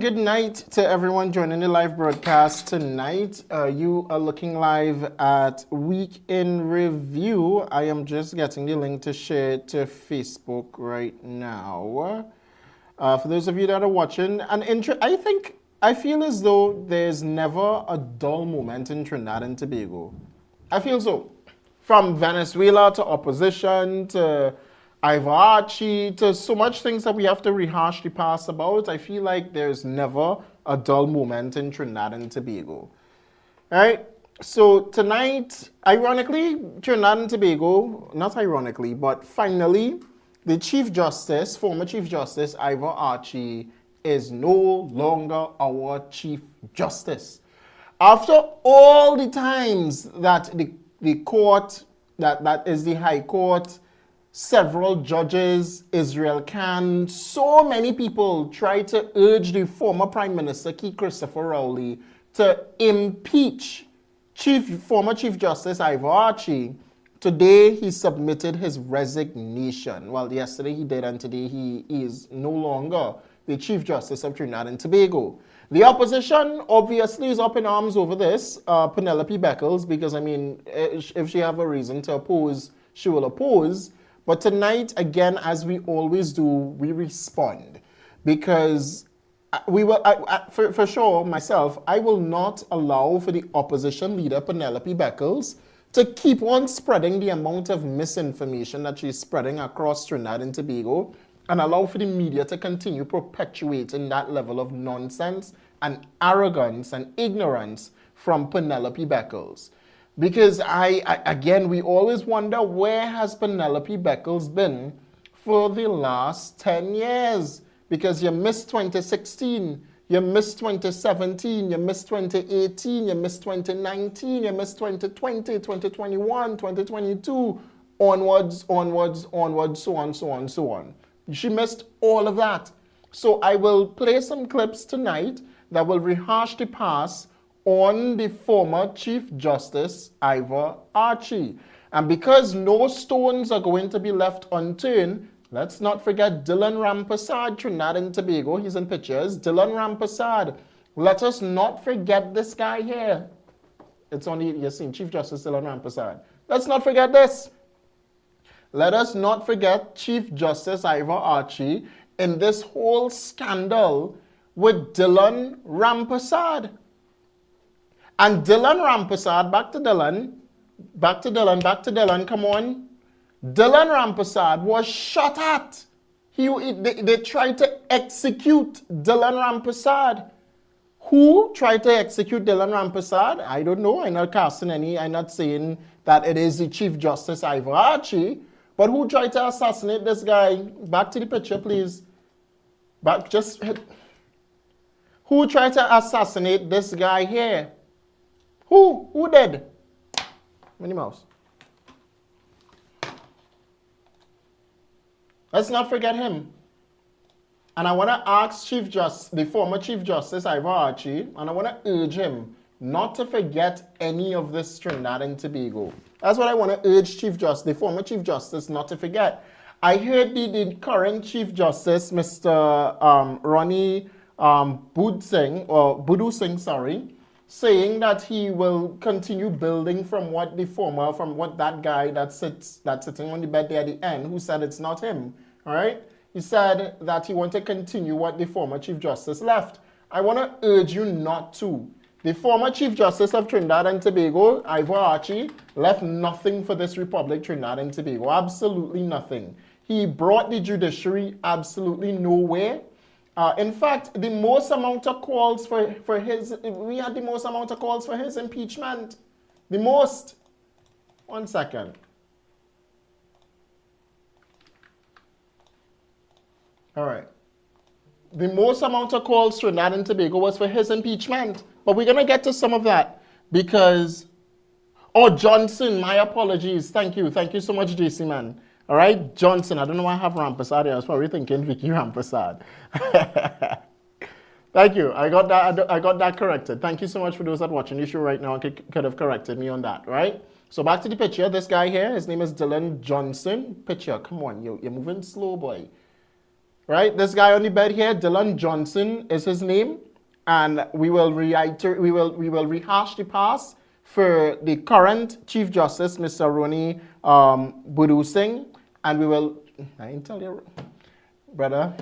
good night to everyone joining the live broadcast tonight. You are looking live at Week in Review. I am just getting the link to share to Facebook right now. For those of you that are watching, I feel as though there's never a dull moment in Trinidad and Tobago. I feel so. From Venezuela to opposition to Ivory to so much things that we have to rehash the past about, I feel like there's never a dull moment in Trinidad and Tobago. All right? So tonight, ironically, Trinidad and Tobago, not ironically, but finally, the Chief Justice, former Chief Justice Ivor Archie, is no longer our Chief Justice. After all the times that the court, that is the High Court, several judges, Israel Khan, so many people tried to urge the former Prime Minister, Key Christopher Rowley, to impeach former Chief Justice Ivor Archie. Today, he submitted his resignation. Well, yesterday he did, and today he is no longer the Chief Justice of Trinidad and Tobago. The opposition obviously is up in arms over this, Penelope Beckles, because, I mean, if she have a reason to oppose, she will oppose. But tonight, again, as we always do, we respond. Because we will, for sure, myself, I will not allow for the opposition leader, Penelope Beckles, to keep on spreading the amount of misinformation that she's spreading across Trinidad and Tobago, and allow for the media to continue perpetuating that level of nonsense and arrogance and ignorance from Penelope Beckles. Because again, we always wonder, where has Penelope Beckles been for the last 10 years? Because you missed 2016, you missed 2017, you missed 2018, you missed 2019, you missed 2020, 2021, 2022, onwards, so on. She missed all of that. So I will play some clips tonight that will rehash the past on the former Chief Justice Ivor Archie. And because no stones are going to be left unturned, let's not forget Dylan Rampasad, Trinidad and Tobago. He's in pictures. Dylan Rampasad. Let us not forget this guy here. It's only, you're seeing Chief Justice Dylan Rampasad. Let's not forget this. Let us not forget Chief Justice Ivor Archie in this whole scandal with Dylan Rampasad. And Dylan Rampasad, back to Dylan, come on. Dylan Rampasad was shot at. They tried to execute Dylan Rampasad. Who tried to execute Dylan Rampasad? I don't know. I'm not saying that it is the Chief Justice Ivor Archie, but who tried to assassinate this guy? Back to the picture, please. Who tried to assassinate this guy here? Who did? Minnie Mouse. Let's not forget him. And I want to ask the former Chief Justice Ivor Archie, and I want to urge him not to forget any of this Trinidad and Tobago. That's what I want to urge the former Chief Justice, not to forget. I heard the current Chief Justice, Mr. Ronnie Budu Singh, saying that he will continue building from what that guy that's sitting on the bed there at the end, who said it's not him, all right? He said that he wanted to continue what the former Chief Justice left. I want to urge you not to. The former Chief Justice of Trinidad and Tobago, Ivor Archie, left nothing for this Republic, Trinidad and Tobago, absolutely nothing. He brought the judiciary absolutely nowhere. In fact, the most amount of calls we had the most amount of calls for his impeachment. The most. One second. All right. The most amount of calls Trinidad and Tobago was for his impeachment. But we're going to get to some of that because, Johnson, my apologies. Thank you. Thank you so much, JC, man. All right, Johnson. I don't know why I have Rampasad here. I was probably thinking Vicky Rampasad. Thank you. I got that corrected. Thank you so much for those that are watching the show right now and could have corrected me on that, right? So back to the picture. This guy here, his name is Dylan Johnson. Picture, come on, you're moving slow, boy. right? This guy on the bed here, Dylan Johnson is his name, and we will reiterate, we will rehash the past for the current Chief Justice, Mr. Roni Budu Singh, and we will, I didn't tell you, brother.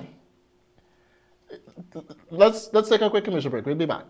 Let's take a quick commercial break. We'll be back.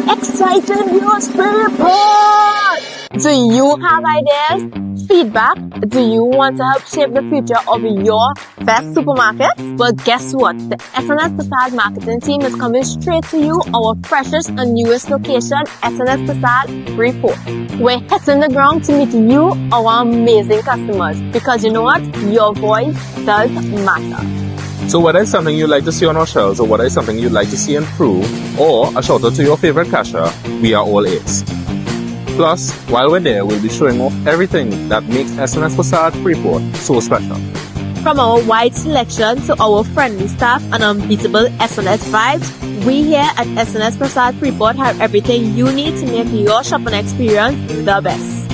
Exciting news report! Do you have ideas? Feedback? Do you want to help shape the future of your best supermarket? Well, guess what? The SNS Prasad marketing team is coming straight to you, our freshest and newest location, SNS Prasad Report. We're hitting the ground to meet you, our amazing customers. Because you know what? Your voice does matter. So whether it's something you'd like to see on our shelves or whether it's something you'd like to see improved or a shout out to your favorite cashier, we are all ears. Plus, while we're there, we'll be showing off everything that makes SNS Prasad Freeport so special. From our wide selection to our friendly staff and unbeatable SNS vibes, we here at SNS Prasad Freeport have everything you need to make your shopping experience the best.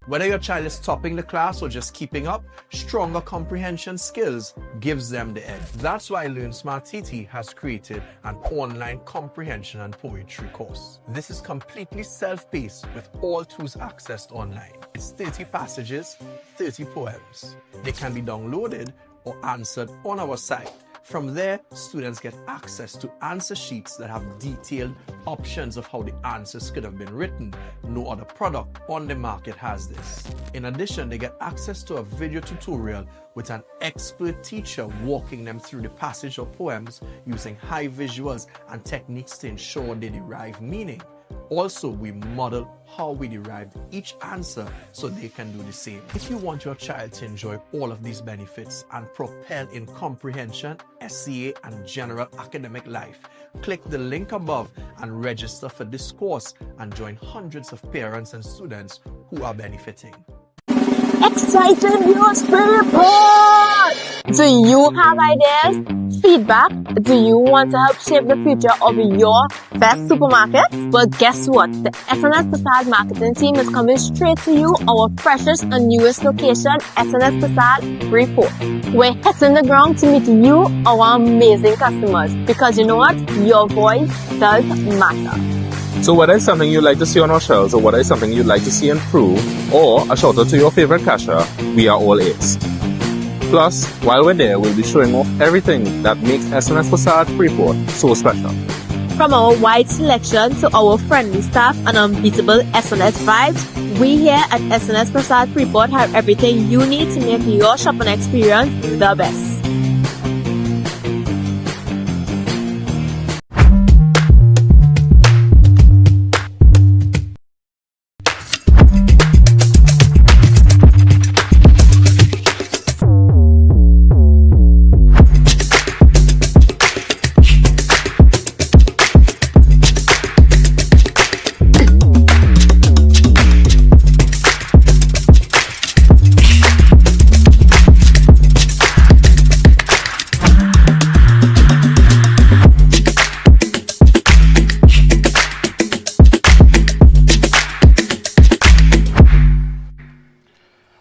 Whether your child is topping the class or just keeping up, stronger comprehension skills gives them the edge. That's why Learn Smart TT has created an online comprehension and poetry course. This is completely self-paced with all tools accessed online. It's 30 passages, 30 poems. They can be downloaded or answered on our site. From there, students get access to answer sheets that have detailed options of how the answers could have been written. No other product on the market has this. In addition, they get access to a video tutorial with an expert teacher walking them through the passage of poems using high visuals and techniques to ensure they derive meaning. Also, we model how we derived each answer so they can do the same. If you want your child to enjoy all of these benefits and propel in comprehension, SCA, and general academic life, click the link above and register for this course and join hundreds of parents and students who are benefiting. Exciting news report! Do you have ideas? Feedback? Do you want to help shape the future of your best supermarket? Well, guess what? The SNS Prasad marketing team is coming straight to you, our freshest and newest location, SNS Prasad Report. We're hitting the ground to meet you, our amazing customers. Because you know what? Your voice does matter. So whether it's something you'd like to see on our shelves or whether it's something you'd like to see improved or a shout out to your favorite cashier, we are all ears. Plus, while we're there, we'll be showing off everything that makes SNS Prasad Freeport so special. From our wide selection to our friendly staff and unbeatable SNS vibes, we here at SNS Prasad Freeport have everything you need to make your shopping experience the best.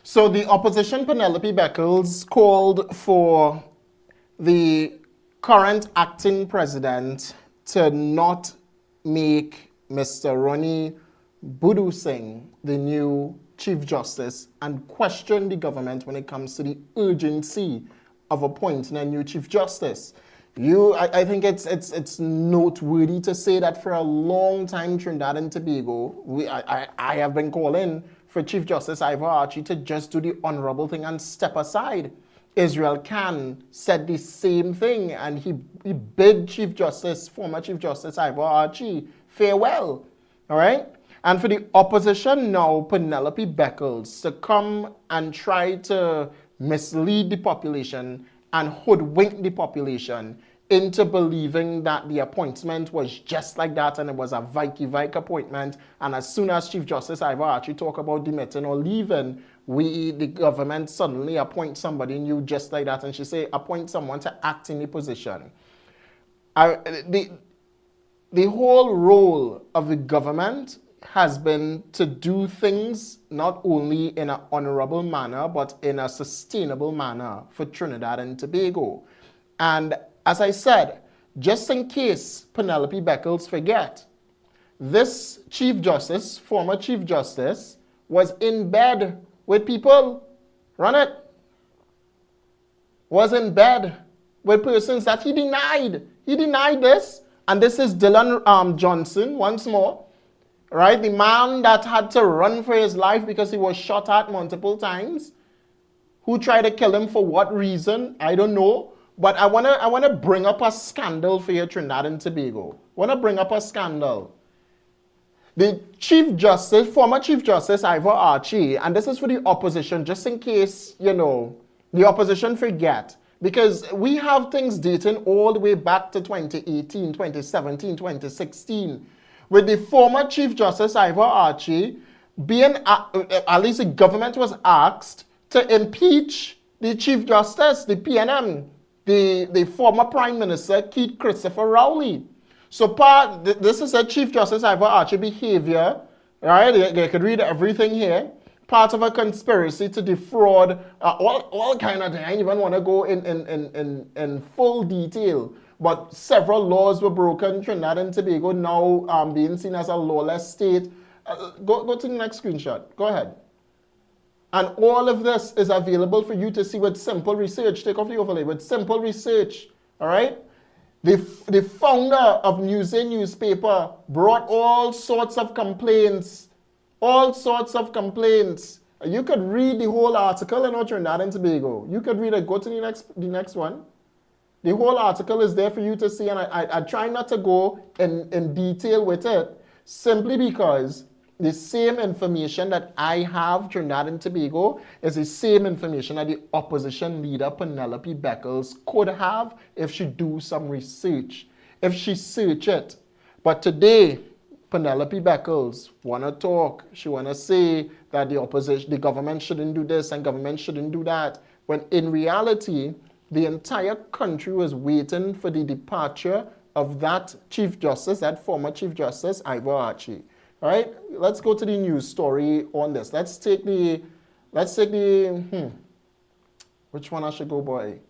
So the opposition, Penelope Beckles, called for the current acting president to not make Mr. Roni Budu Singh the new Chief Justice and question the government when it comes to the urgency of appointing a new Chief Justice. I think it's noteworthy to say that for a long time, Trinidad and Tobago, I have been calling for Chief Justice Ivor Archie to just do the honorable thing and step aside. Israel Khan said the same thing, and he bid former Chief Justice Ivor Archie farewell. All right? And for the opposition now, Penelope Beckles, to come and try to mislead the population and hoodwink the population into believing that the appointment was just like that and it was a Vike appointment. And as soon as Chief Justice Ivor Archie talk about demitting or leaving, the government suddenly appoint somebody new just like that. And she say, appoint someone to act in the position. The whole role of the government has been to do things not only in an honorable manner, but in a sustainable manner for Trinidad and Tobago. And as I said, just in case Penelope Beckles forget, this Chief Justice, former Chief Justice, was in bed with people, run it, was in bed with persons that he denied. He denied this, and this is Dylan Johnson once more, right? The man that had to run for his life because he was shot at multiple times. Who tried to kill him for what reason? I don't know. But I wanna bring up a scandal for you, Trinidad and Tobago. I wanna bring up a scandal. The Chief Justice, former Chief Justice Ivor Archie, and this is for the opposition, just in case, you know, the opposition forget. Because we have things dating all the way back to 2018, 2017, 2016. With the former Chief Justice Ivor Archie being, at least the government was asked to impeach the Chief Justice, the PNM, the former Prime Minister, Keith Christopher Rowley. So this is a Chief Justice Ivor Archie behavior, right? They could read everything here. Part of a conspiracy to defraud, all kind of things. I don't even want to go in full detail. But several laws were broken. Trinidad and Tobago now being seen as a lawless state. Go to the next screenshot. Go ahead. And all of this is available for you to see with simple research. Take off the overlay. With simple research. All right? The founder of Newsay newspaper brought all sorts of complaints. All sorts of complaints. You could read the whole article in Trinidad and Tobago. You could read it. Go to the next one. The whole article is there for you to see, and I try not to go in detail with it, simply because the same information that I have, Trinidad and Tobago, is the same information that the opposition leader, Penelope Beckles, could have if she do some research, if she search it. But today, Penelope Beckles want to talk. She want to say that the government shouldn't do this and government shouldn't do that, when in reality, the entire country was waiting for the departure of that Chief Justice, that former Chief Justice, Ivor Archie. All right, let's go to the news story on this. Let's take the, which one I should go, boy?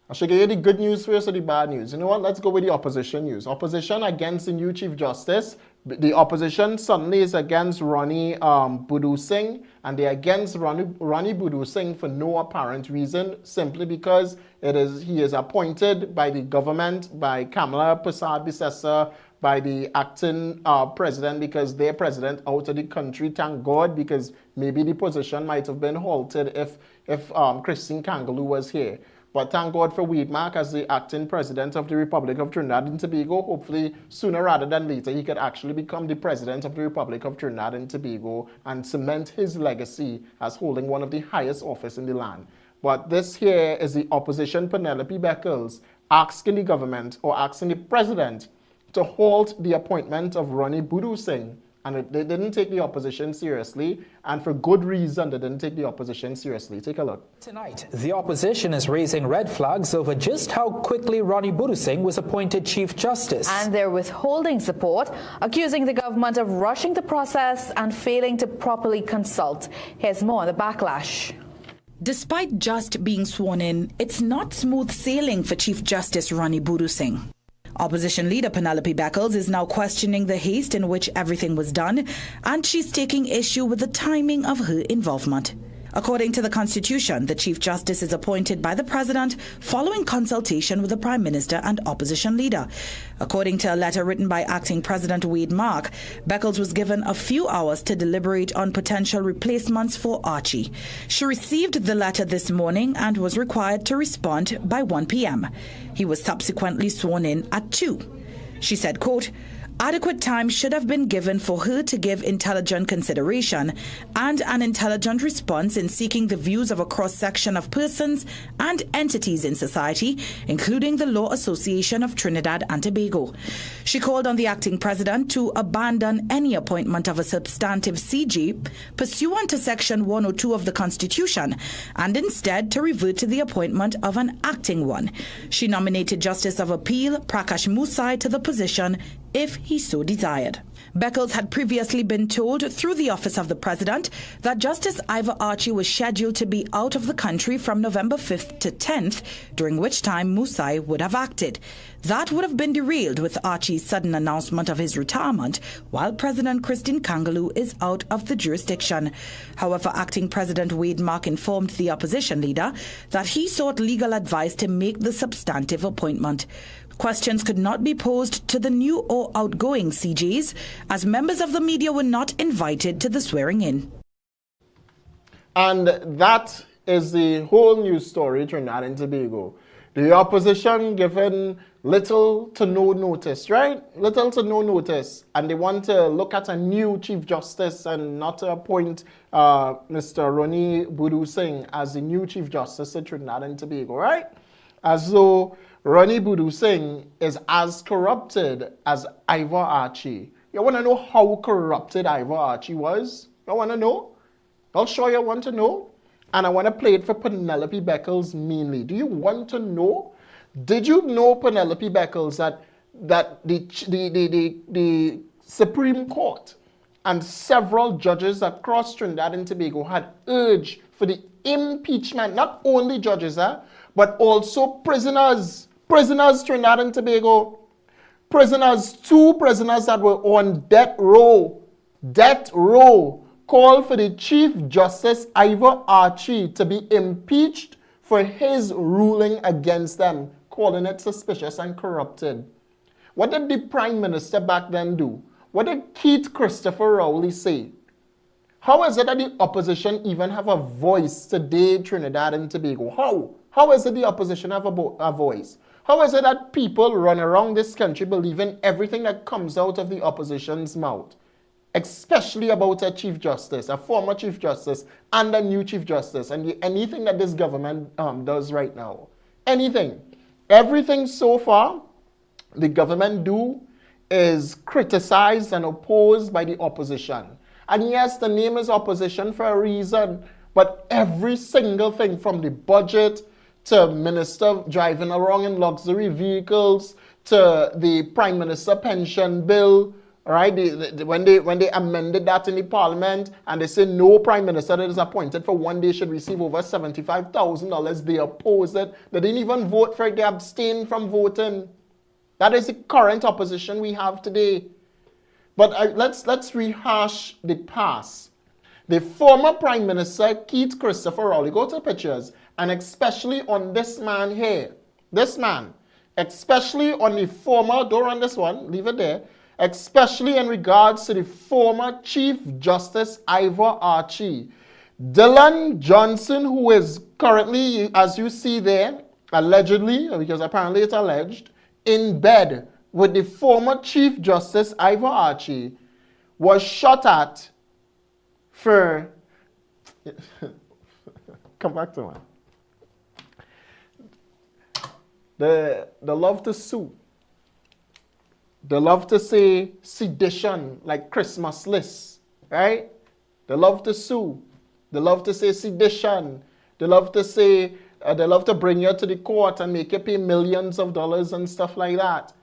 I should give you the good news first or the bad news? You know what? Let's go with the opposition news. Opposition against the new Chief Justice. The opposition suddenly is against Ronnie Budu Singh, and they're against Ronnie Budu Singh for no apparent reason, simply because he is appointed by the government, by Kamala Persad-Bissessar, by the acting president, because their president out of the country, thank God, because maybe the position might have been halted if Christine Kangaloo was here. But thank God for Weidmark as the acting president of the Republic of Trinidad and Tobago. Hopefully, sooner rather than later, he could actually become the president of the Republic of Trinidad and Tobago and cement his legacy as holding one of the highest office in the land. But this here is the opposition, Penelope Beckles, asking the government or asking the president to halt the appointment of Ronnie Budu Singh. And they didn't take the opposition seriously, and for good reason they didn't take the opposition seriously. Take a look. Tonight, the opposition is raising red flags over just how quickly Ronnie Budu Singh was appointed Chief Justice. And they're withholding support, accusing the government of rushing the process and failing to properly consult. Here's more on the backlash. Despite just being sworn in, it's not smooth sailing for Chief Justice Ronnie Budu Singh. Opposition leader Penelope Beckles is now questioning the haste in which everything was done, and she's taking issue with the timing of her involvement. According to the Constitution, the Chief Justice is appointed by the President following consultation with the Prime Minister and opposition leader. According to a letter written by Acting President Weidmark, Beckles was given a few hours to deliberate on potential replacements for Archie. She received the letter this morning and was required to respond by 1 p.m. He was subsequently sworn in at 2. She said, quote, Adequate time should have been given for her to give intelligent consideration and an intelligent response in seeking the views of a cross-section of persons and entities in society, including the Law Association of Trinidad and Tobago. She called on the acting president to abandon any appointment of a substantive CG pursuant to Section 102 of the Constitution and instead to revert to the appointment of an acting one. She nominated Justice of Appeal Prakash Musai to the position if he so desired. Beckles had previously been told through the Office of the President that Justice Ivor Archie was scheduled to be out of the country from November 5th to 10th, during which time Musai would have acted. That would have been derailed with Archie's sudden announcement of his retirement, while President Christine Kangaloo is out of the jurisdiction. However, Acting President Wade Mark informed the opposition leader that he sought legal advice to make the substantive appointment. Questions could not be posed to the new or outgoing CJs, as members of the media were not invited to the swearing-in. And that is the whole news story, Trinidad and Tobago. The opposition given little to no notice, right? Little to no notice. And they want to look at a new Chief Justice and not to appoint Mr. Ronnie Budu Singh as the new Chief Justice of Trinidad and Tobago, right? As though Ronnie Budu Singh is as corrupted as Ivor Archie. You want to know how corrupted Ivor Archie was? You want to know? I'll show you want to know. And I want to play it for Penelope Beckles mainly. Do you want to know? Did you know, Penelope Beckles, that the Supreme Court and several judges across Trinidad and Tobago had urged for the impeachment, not only judges, but also prisoners. Prisoners, Trinidad and Tobago. Prisoners, 2 prisoners that were on death row, called for the Chief Justice Ivor Archie to be impeached for his ruling against them, calling it suspicious and corrupted. What did the Prime Minister back then do? What did Keith Christopher Rowley say? How is it that the opposition even have a voice today, Trinidad and Tobago? How? How is it the opposition have a voice? How is it that people run around this country believing everything that comes out of the opposition's mouth, especially about a Chief Justice, a former Chief Justice, and a new Chief Justice, and anything that this government does right now? Anything. Everything so far the government do is criticized and opposed by the opposition. And yes, the name is opposition for a reason, but every single thing from the budget to minister driving around in luxury vehicles, to the Prime Minister pension bill, right? When they amended that in the Parliament and they say no Prime Minister that is appointed for 1 day should receive over $75,000, they opposed it. They didn't even vote for it. They abstained from voting. That is the current opposition we have today. But let's rehash the past. The former Prime Minister, Keith Christopher Rowley, go to the pictures, and especially on this man here, this man, especially on the former, don't run this one, leave it there, especially in regards to the former Chief Justice Ivor Archie. Dylan Johnson, who is currently, as you see there, allegedly, because apparently it's alleged, in bed with the former Chief Justice Ivor Archie, was shot at for... Come back to one. They love to sue. They love to say sedition, like Christmas lists, right? They love to sue. They love to say sedition. They love to say, they love to bring you to the court and make you pay millions of dollars and stuff like that,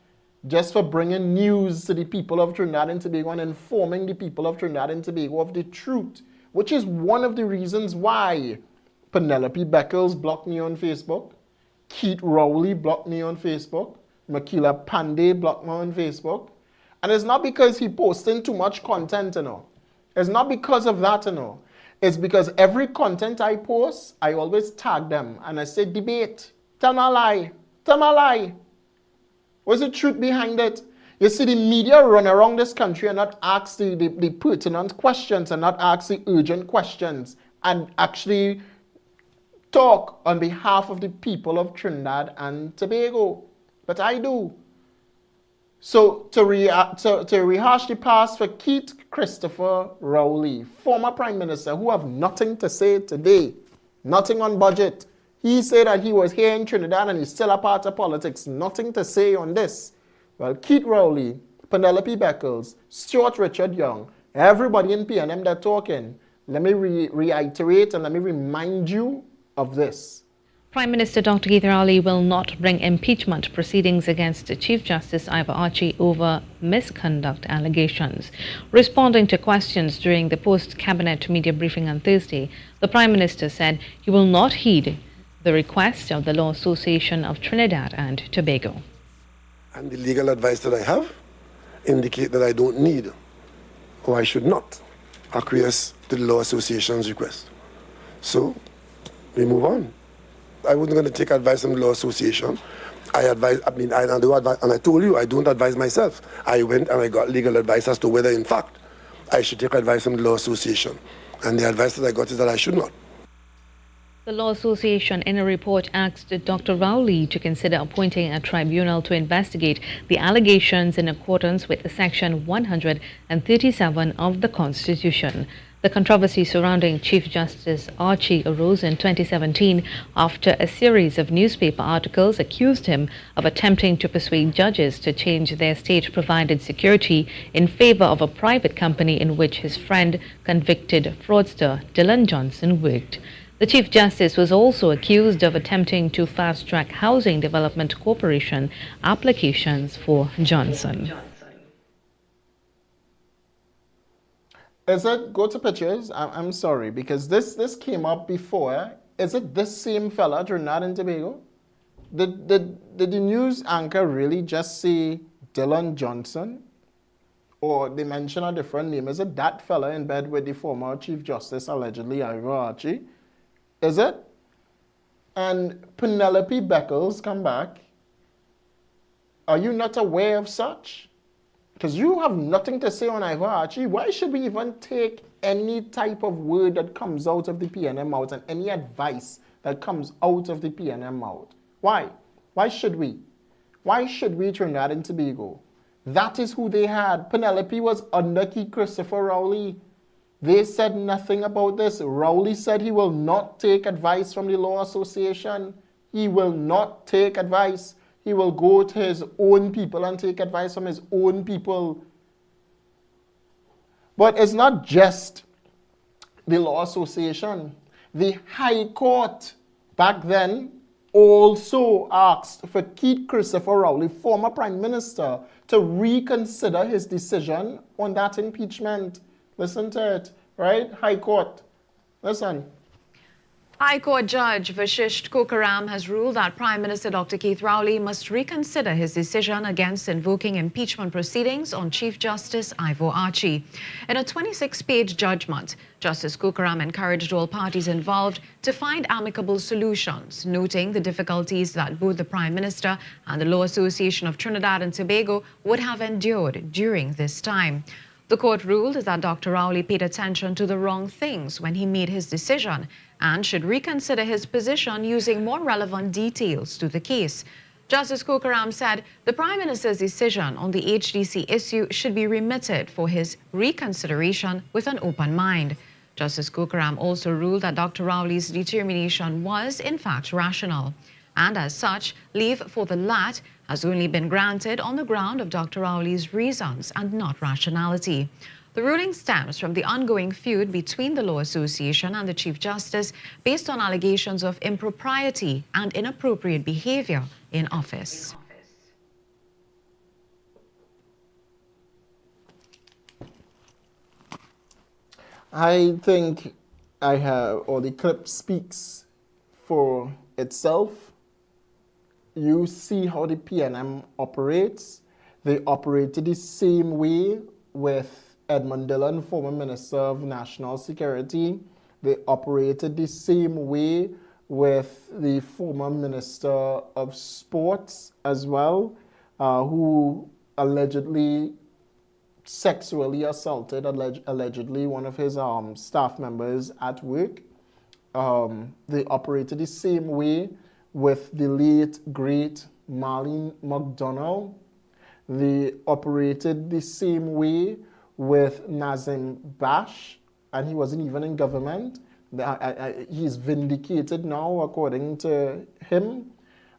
just for bringing news to the people of Trinidad and Tobago and informing the people of Trinidad and Tobago of the truth, which is one of the reasons why Penelope Beckles blocked me on Facebook. Keith Rowley blocked me on Facebook. Makila Pandey blocked me on Facebook. And it's not because he posting too much content, It's not because of that, It's because every content I post, I always tag them. And I say, debate. Tell me a lie. Tell me a lie. What's the truth behind it? You see, the media run around this country and not ask the pertinent questions and not ask the urgent questions and actually talk on behalf of the people of Trinidad and Tobago. But I do. So to rehash the past for Keith Christopher Rowley, former Prime Minister, who have nothing to say today, nothing on budget. He said that he was here in Trinidad and he's still a part of politics. Nothing to say on this. Well, Keith Rowley, Penelope Beckles, Stuart Richard Young, everybody in PNM they're talking. Let me reiterate and let me remind you of this. Prime Minister Dr. Keith Rowley will not bring impeachment proceedings against Chief Justice Ivor Archie over misconduct allegations. Responding to questions during the post-cabinet media briefing on Thursday, the Prime Minister said he will not heed the request of the Law Association of Trinidad and Tobago. And the legal advice that I have indicate that I don't need, or I should not, acquiesce to the Law Association's request. So, we move on. I wasn't going to take advice from the Law Association. I do advise, and I told you, I don't advise myself. I went and I got legal advice as to whether, in fact, I should take advice from the Law Association. And the advice that I got is that I should not. The Law Association, in a report, asked Dr. Rowley to consider appointing a tribunal to investigate the allegations in accordance with Section 137 of the Constitution. The controversy surrounding Chief Justice Archie arose in 2017 after a series of newspaper articles accused him of attempting to persuade judges to change their state-provided security in favor of a private company in which his friend, convicted fraudster Dylan Johnson, worked. The Chief Justice was also accused of attempting to fast-track Housing Development Corporation applications for Johnson. Is it, go to pictures, I'm sorry, because this came up before. Is it this same fella, Trinidad and Tobago? Did the news anchor really just say Dylan Johnson? Or they mention a different name? Is it that fella in bed with the former Chief Justice, allegedly, Ivor Archie? Is it? And Penelope Beckles come back. Are you not aware of such? Because you have nothing to say on Ivor Archie. Why should we even take any type of word that comes out of the PNM mouth and any advice that comes out of the PNM mouth? Why? Why should we? Why should we, Trinidad and Tobago? That is who they had. Penelope was under Keith Christopher Rowley. They said nothing about this. Rowley said he will not take advice from the Law Association. He will not take advice. He will go to his own people and take advice from his own people. But it's not just the Law Association. The High Court back then also asked for Keith Christopher Rowley, former Prime Minister, to reconsider his decision on that impeachment. Listen to it, right? High Court. Listen. High Court Judge Vashisht Kokaram has ruled that Prime Minister Dr. Keith Rowley must reconsider his decision against invoking impeachment proceedings on Chief Justice Ivor Archie. In a 26-page judgment, Justice Kokaram encouraged all parties involved to find amicable solutions, noting the difficulties that both the Prime Minister and the Law Association of Trinidad and Tobago would have endured during this time. The court ruled that Dr. Rowley paid attention to the wrong things when he made his decision and should reconsider his position using more relevant details to the case. Justice Kokaram said the Prime Minister's decision on the HDC issue should be remitted for his reconsideration with an open mind. Justice Kokaram also ruled that Dr. Rowley's determination was, in fact, rational. And as such, leave for the LAT has only been granted on the ground of Dr. Rowley's reasons and not rationality. The ruling stems from the ongoing feud between the Law Association and the Chief Justice based on allegations of impropriety and inappropriate behavior in office. I think the clip speaks for itself. You see how the PNM operates. They operated the same way with Edmund Dillon, former Minister of National Security. They operated the same way with the former Minister of Sports as well, who allegedly sexually assaulted allegedly one of his staff members at work. They operated the same way with the late, great Marlene McDonald. They operated the same way with Nazim Bash, and he wasn't even in government. He's vindicated now, according to him.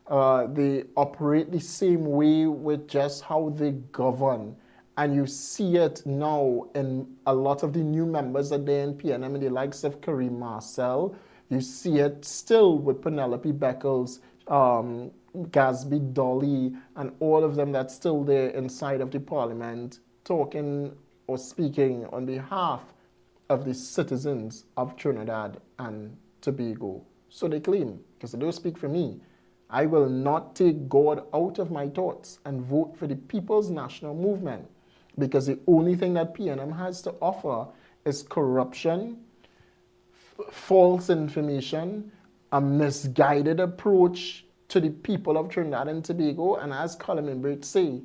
They operate the same way with just how they govern. And you see it now in a lot of the new members that they're in PNM, and the likes of Kareem Marcel. You see it still with Penelope Beckles, Gasby Dolly, and all of them that's still there inside of the parliament talking or speaking on behalf of the citizens of Trinidad and Tobago. So they claim, because they don't speak for me. I will not take God out of my thoughts and vote for the People's National Movement, because the only thing that PNM has to offer is corruption, false information, a misguided approach to the people of Trinidad and Tobago. And as Colin Imbert say,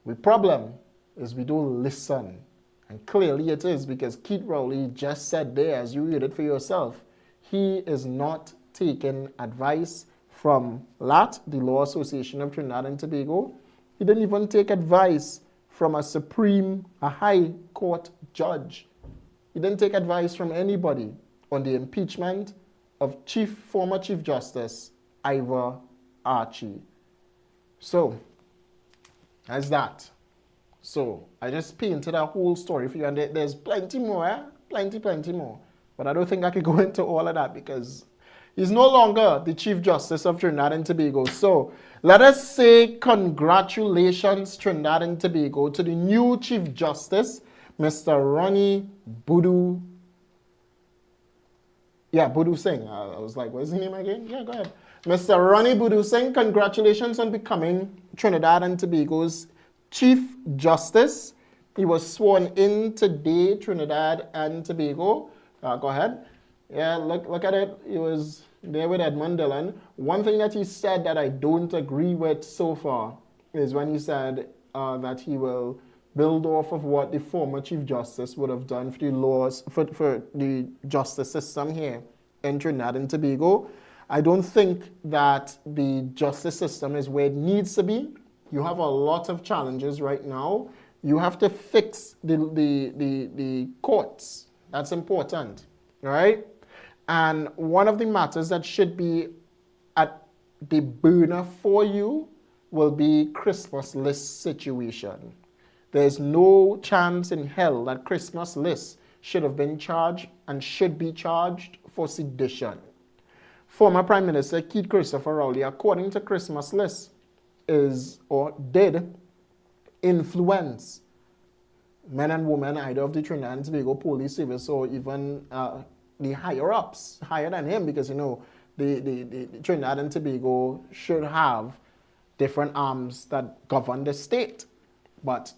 the problem is we don't listen. And clearly it is, because Keith Rowley just said there, as you read it for yourself, he is not taking advice from LAT, the Law Association of Trinidad and Tobago. He didn't even take advice from a high court judge. He didn't take advice from anybody on the impeachment of former Chief Justice Ivor Archie. So, that's that. So, I just painted a whole story for you, and there's plenty more, plenty more. But I don't think I could go into all of that, because he's no longer the Chief Justice of Trinidad and Tobago. So, let us say congratulations, Trinidad and Tobago, to the new Chief Justice, Mr. Ronnie Boodoo. Yeah, Boodoo Singh. I was like, what's his name again? Yeah, go ahead. Mr. Ronnie Boodoo Singh, congratulations on becoming Trinidad and Tobago's Chief Justice. He was sworn in today, Trinidad and Tobago. Go ahead. Yeah, look at it. He was there with Edmund Dillon. One thing that he said that I don't agree with so far is when he said that he will build off of what the former Chief Justice would have done for the laws, for the justice system here in Trinidad and Tobago. I don't think that the justice system is where it needs to be. You have a lot of challenges right now. You have to fix the courts. That's important, all right? And one of the matters that should be at the burner for you will be Christmas list situation. There's no chance in hell that Christmas list should have been charged and should be charged for sedition. Former Prime Minister Keith Christopher Rowley, according to Christmas list, did influence men and women either of the Trinidad and Tobago Police Service or even the higher-ups, higher than him, because, you know, the Trinidad and Tobago should have different arms that govern the state. But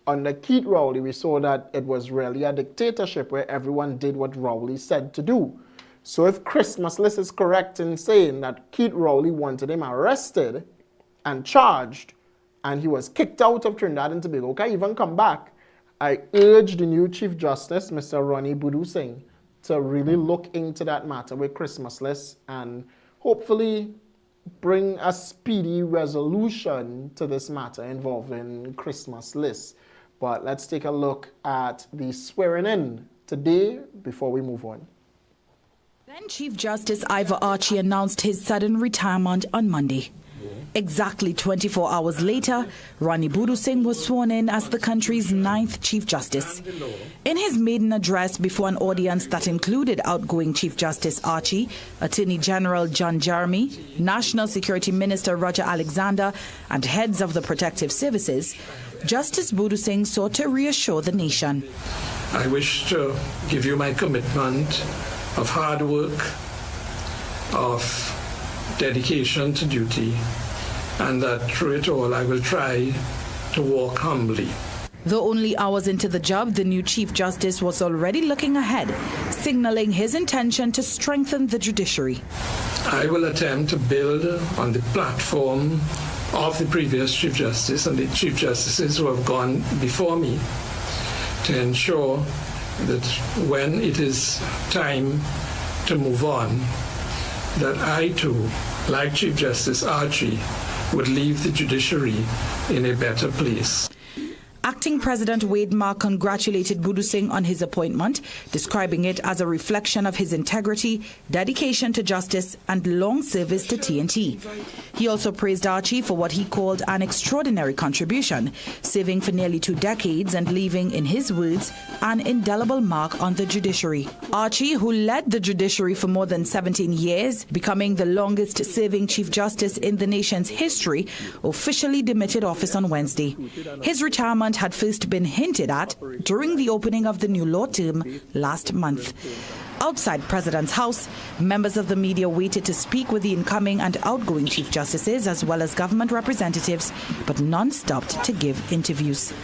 under Keith Rowley, we saw that it was really a dictatorship where everyone did what Rowley said to do. So if Christmas list is correct in saying that Keith Rowley wanted him arrested and charged, and he was kicked out of Trinidad and Tobago, can even come back, I urge the new Chief Justice, Mr. Ronnie Boodoo Singh, to really look into that matter with Christmas list and hopefully bring a speedy resolution to this matter involving Christmas list. But let's take a look at the swearing in today before we move on. Then Chief Justice Ivor Archie announced his sudden retirement on Monday. Exactly 24 hours later, Ronnie Boodoo Singh was sworn in as the country's 9th Chief Justice. In his maiden address before an audience that included outgoing Chief Justice Archie, Attorney General John Jeremy, National Security Minister Roger Alexander, and heads of the protective services, Justice Boodoo Singh sought to reassure the nation. I wish to give you my commitment of hard work, of dedication to duty, and that through it all I will try to walk humbly. Though only hours into the job, the new Chief Justice was already looking ahead, signaling his intention to strengthen the judiciary. I will attempt to build on the platform of the previous Chief Justice and the Chief Justices who have gone before me to ensure that when it is time to move on, that I too, like Chief Justice Archie, would leave the judiciary in a better place. Acting President Wade Mark congratulated Budusing on his appointment, describing it as a reflection of his integrity, dedication to justice, and long service to TNT. He also praised Archie for what he called an extraordinary contribution, serving for nearly 2 decades and leaving, in his words, an indelible mark on the judiciary. Archie, who led the judiciary for more than 17 years, becoming the longest-serving Chief Justice in the nation's history, officially demitted office on Wednesday. His retirement had first been hinted at during the opening of the new law term last month. Outside President's House, members of the media waited to speak with the incoming and outgoing Chief Justices as well as government representatives, but none stopped to give interviews.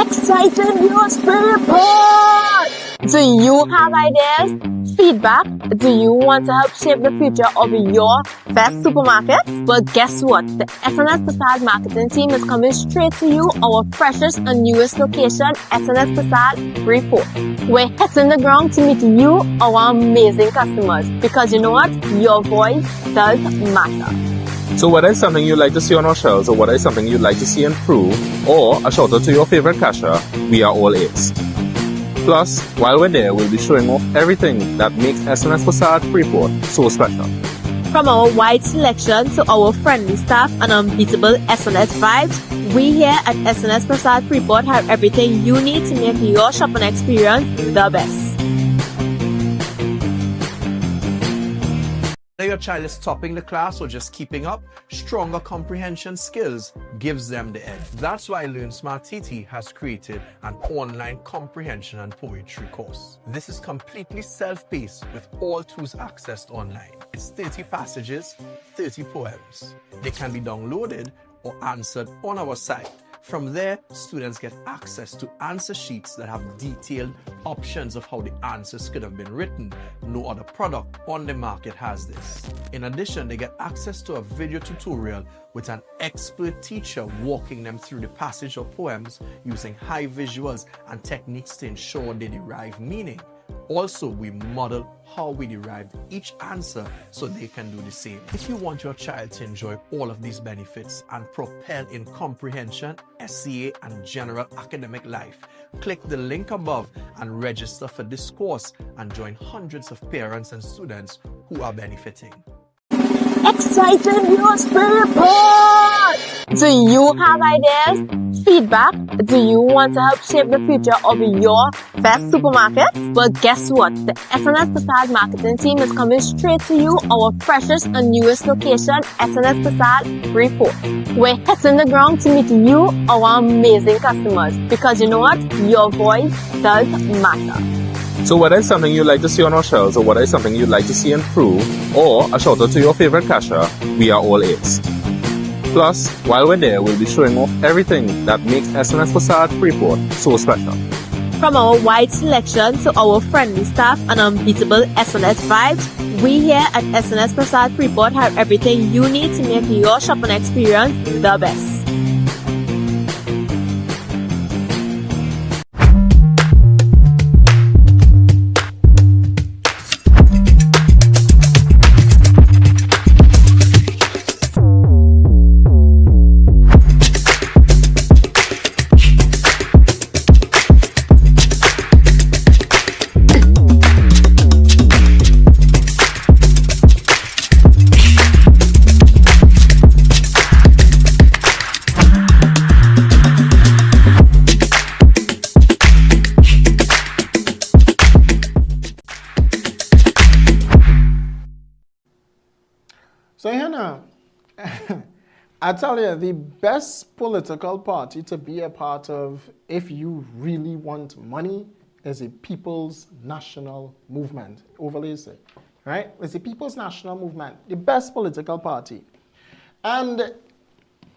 Exciting news report! Do you have ideas? Feedback? Do you want to help shape the future of your best supermarket? Well, guess what? The SNS Prasad marketing team is coming straight to you, our freshest and newest location, SNS Prasad Freeport. We're hitting the ground to meet you, our amazing customers. Because you know what? Your voice does matter. So whether it's something you'd like to see on our shelves or whether it's something you'd like to see improve or a shout out to your favorite cashier, we are all ears. Plus, while we're there, we'll be showing off everything that makes SNS Prasad Freeport so special. From our wide selection to our friendly staff and unbeatable SNS vibes, we here at SNS Prasad Freeport have everything you need to make your shopping experience the best. Whether your child is topping the class or just keeping up, stronger comprehension skills gives them the edge. That's why Learn Smart TT has created an online comprehension and poetry course. This is completely self-paced with all tools accessed online. It's 30 passages, 30 poems. They can be downloaded or answered on our site. From there, students get access to answer sheets that have detailed options of how the answers could have been written. No other product on the market has this. In addition, they get access to a video tutorial with an expert teacher walking them through the passage of poems using high visuals and techniques to ensure they derive meaning. Also, we model how we derived each answer so they can do the same. If you want your child to enjoy all of these benefits and propel in comprehension, SCA, and general academic life, click the link above and register for this course and join hundreds of parents and students who are benefiting. Exciting news report! Do you have ideas? Feedback? Do you want to help shape the future of your best supermarket? Well, guess what? The SNS Prasad marketing team is coming straight to you, our freshest and newest location, SNS Prasad Freeport. We're hitting the ground to meet you, our amazing customers. Because you know what? Your voice does matter. So whether it's something you'd like to see on our shelves or whether it's something you'd like to see improve or a shout out to your favorite cashier, we are all ears. Plus, while we're there, we'll be showing off everything that makes SNS Prasad Freeport so special. From our wide selection to our friendly staff and unbeatable SNS vibes, we here at SNS Prasad Freeport have everything you need to make your shopping experience the best. I tell you, the best political party to be a part of if you really want money is a People's National Movement. Overlay say, right? It's the People's National Movement, the best political party. And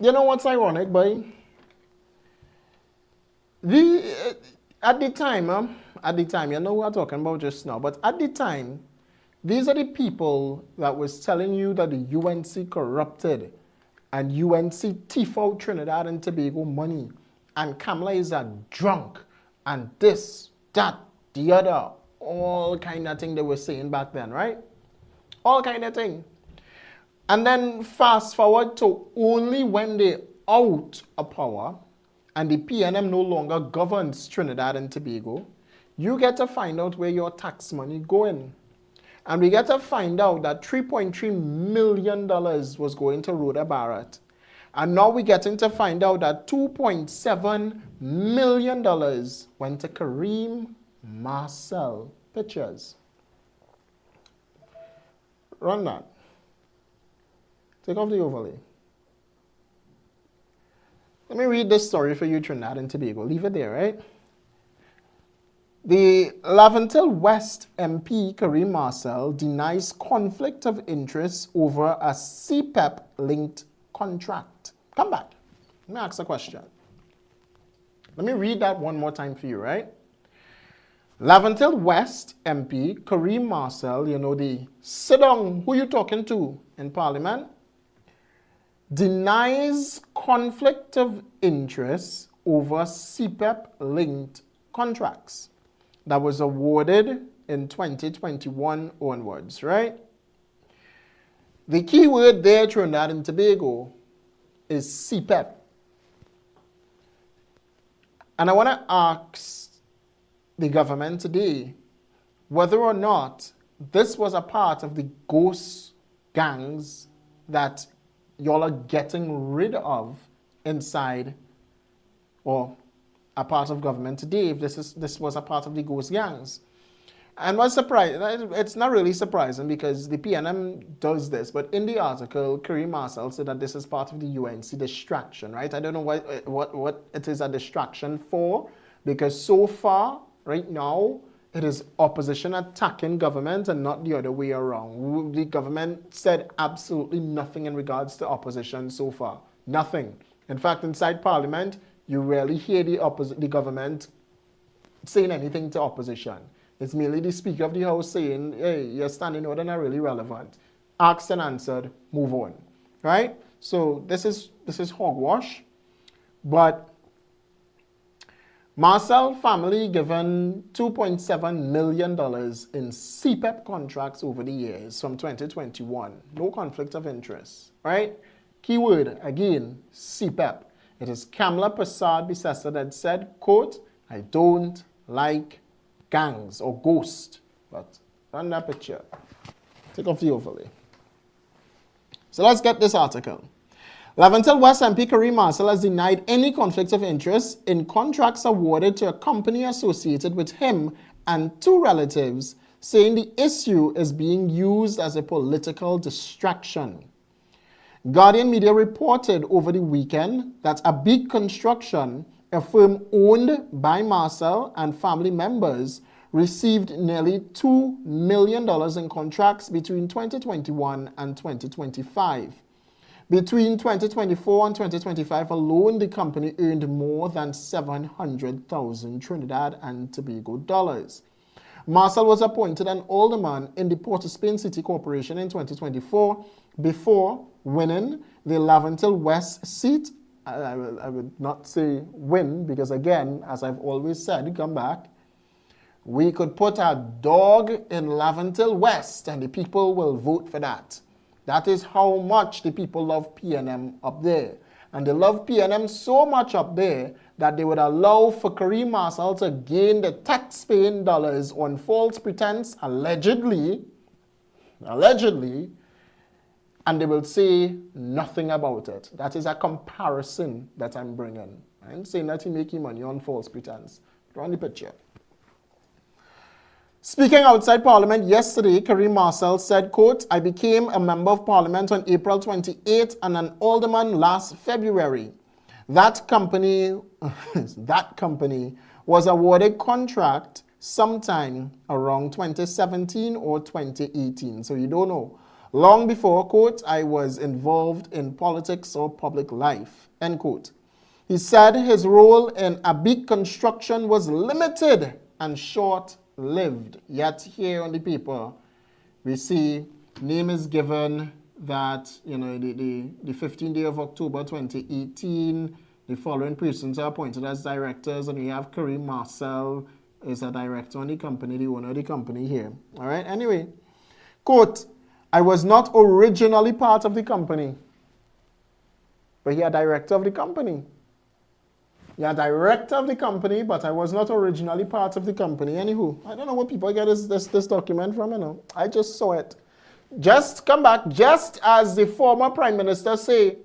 you know what's ironic, boy? At the time, you know what I'm talking about just now, but at the time, these are the people that was telling you that the UNC corrupted and UNC thief out Trinidad and Tobago money and Kamala is a drunk and this, that, the other, all kind of thing they were saying back then, right? All kind of thing. And then fast forward to only when they out of power and the PNM no longer governs Trinidad and Tobago, you get to find out where your tax money going. And we get to find out that $3.3 million was going to Rhoda Barrett. And now we're getting to find out that $2.7 million went to Kareem Marcel. Pictures. Run that. Take off the overlay. Let me read this story for you, Trinidad and Tobago. Leave it there, right? The Laventille West MP, Kareem Marcel, denies conflict of interest over a CPEP-linked contract. Come back. Let me ask a question. Let me read that one more time for you, right? Laventille West MP, Kareem Marcel, you know, the sit-down, who you talking to in Parliament, denies conflict of interest over CPEP-linked contracts that was awarded in 2021 onwards, right? The key word there, Trinidad and Tobago, is CPEP. And I want to ask the government today whether or not this was a part of the ghost gangs that y'all are getting rid of inside or a part of government today, if this was a part of the ghost gangs. And what's surprising, it's not really surprising because the PNM does this, but in the article, Kareem Marcel said that this is part of the UNC distraction, right? I don't know what it is a distraction for, because so far, right now, it is opposition attacking government and not the other way around. The government said absolutely nothing in regards to opposition so far. Nothing. In fact, inside Parliament, you rarely hear the government saying anything to opposition. It's merely the Speaker of the House saying, hey, your standing order not really relevant. Asked and answered, move on. Right? So this is hogwash. But Marcel family given $2.7 million in CPEP contracts over the years from 2021. No conflict of interest. Right? Keyword, again, CPEP. It is Kamala Prasad Bisesa that said, quote, I don't like gangs or ghosts. But run that picture. Take off the overlay. So let's get this article. Laventille West MP Kareem Marcel has denied any conflict of interest in contracts awarded to a company associated with him and two relatives, saying the issue is being used as a political distraction. Guardian Media reported over the weekend that a big construction, a firm owned by Marcel and family members, received nearly $2 million in contracts between 2021 and 2025. Between 2024 and 2025 alone, the company earned more than 700,000 Trinidad and Tobago dollars. Marcel was appointed an alderman in the Port of Spain City Corporation in 2024 before winning the Laventille West seat. I would not say win because, again, as I've always said, come back. We could put a dog in Laventille West and the people will vote for that. That is how much the people love PNM up there. And they love PNM so much up there that they would allow for Kareem Marcel to gain the tax-paying dollars on false pretense, allegedly, and they will say nothing about it. That is a comparison that I'm bringing. I'm saying that he making money on false pretense. Draw on the picture. Speaking outside Parliament yesterday, Kareem Marcel said, quote, I became a member of Parliament on April 28 and an alderman last February. That company was awarded contract sometime around 2017 or 2018. So you don't know. Long before, quote, I was involved in politics or public life, end quote. He said his role in Abik construction was limited and short-lived. Yet here on the paper, we see name is given that, you know, the 15th day of October 2018, the following persons are appointed as directors, and we have Kareem Marcel is a director on the company, the owner of the company here. All right, anyway, quote, I was not originally part of the company, but he a director of the company. He a director of the company, but I was not originally part of the company. Anywho, I don't know where people get this document from, you know. I just saw it. Just come back, just as the former Prime Minister say,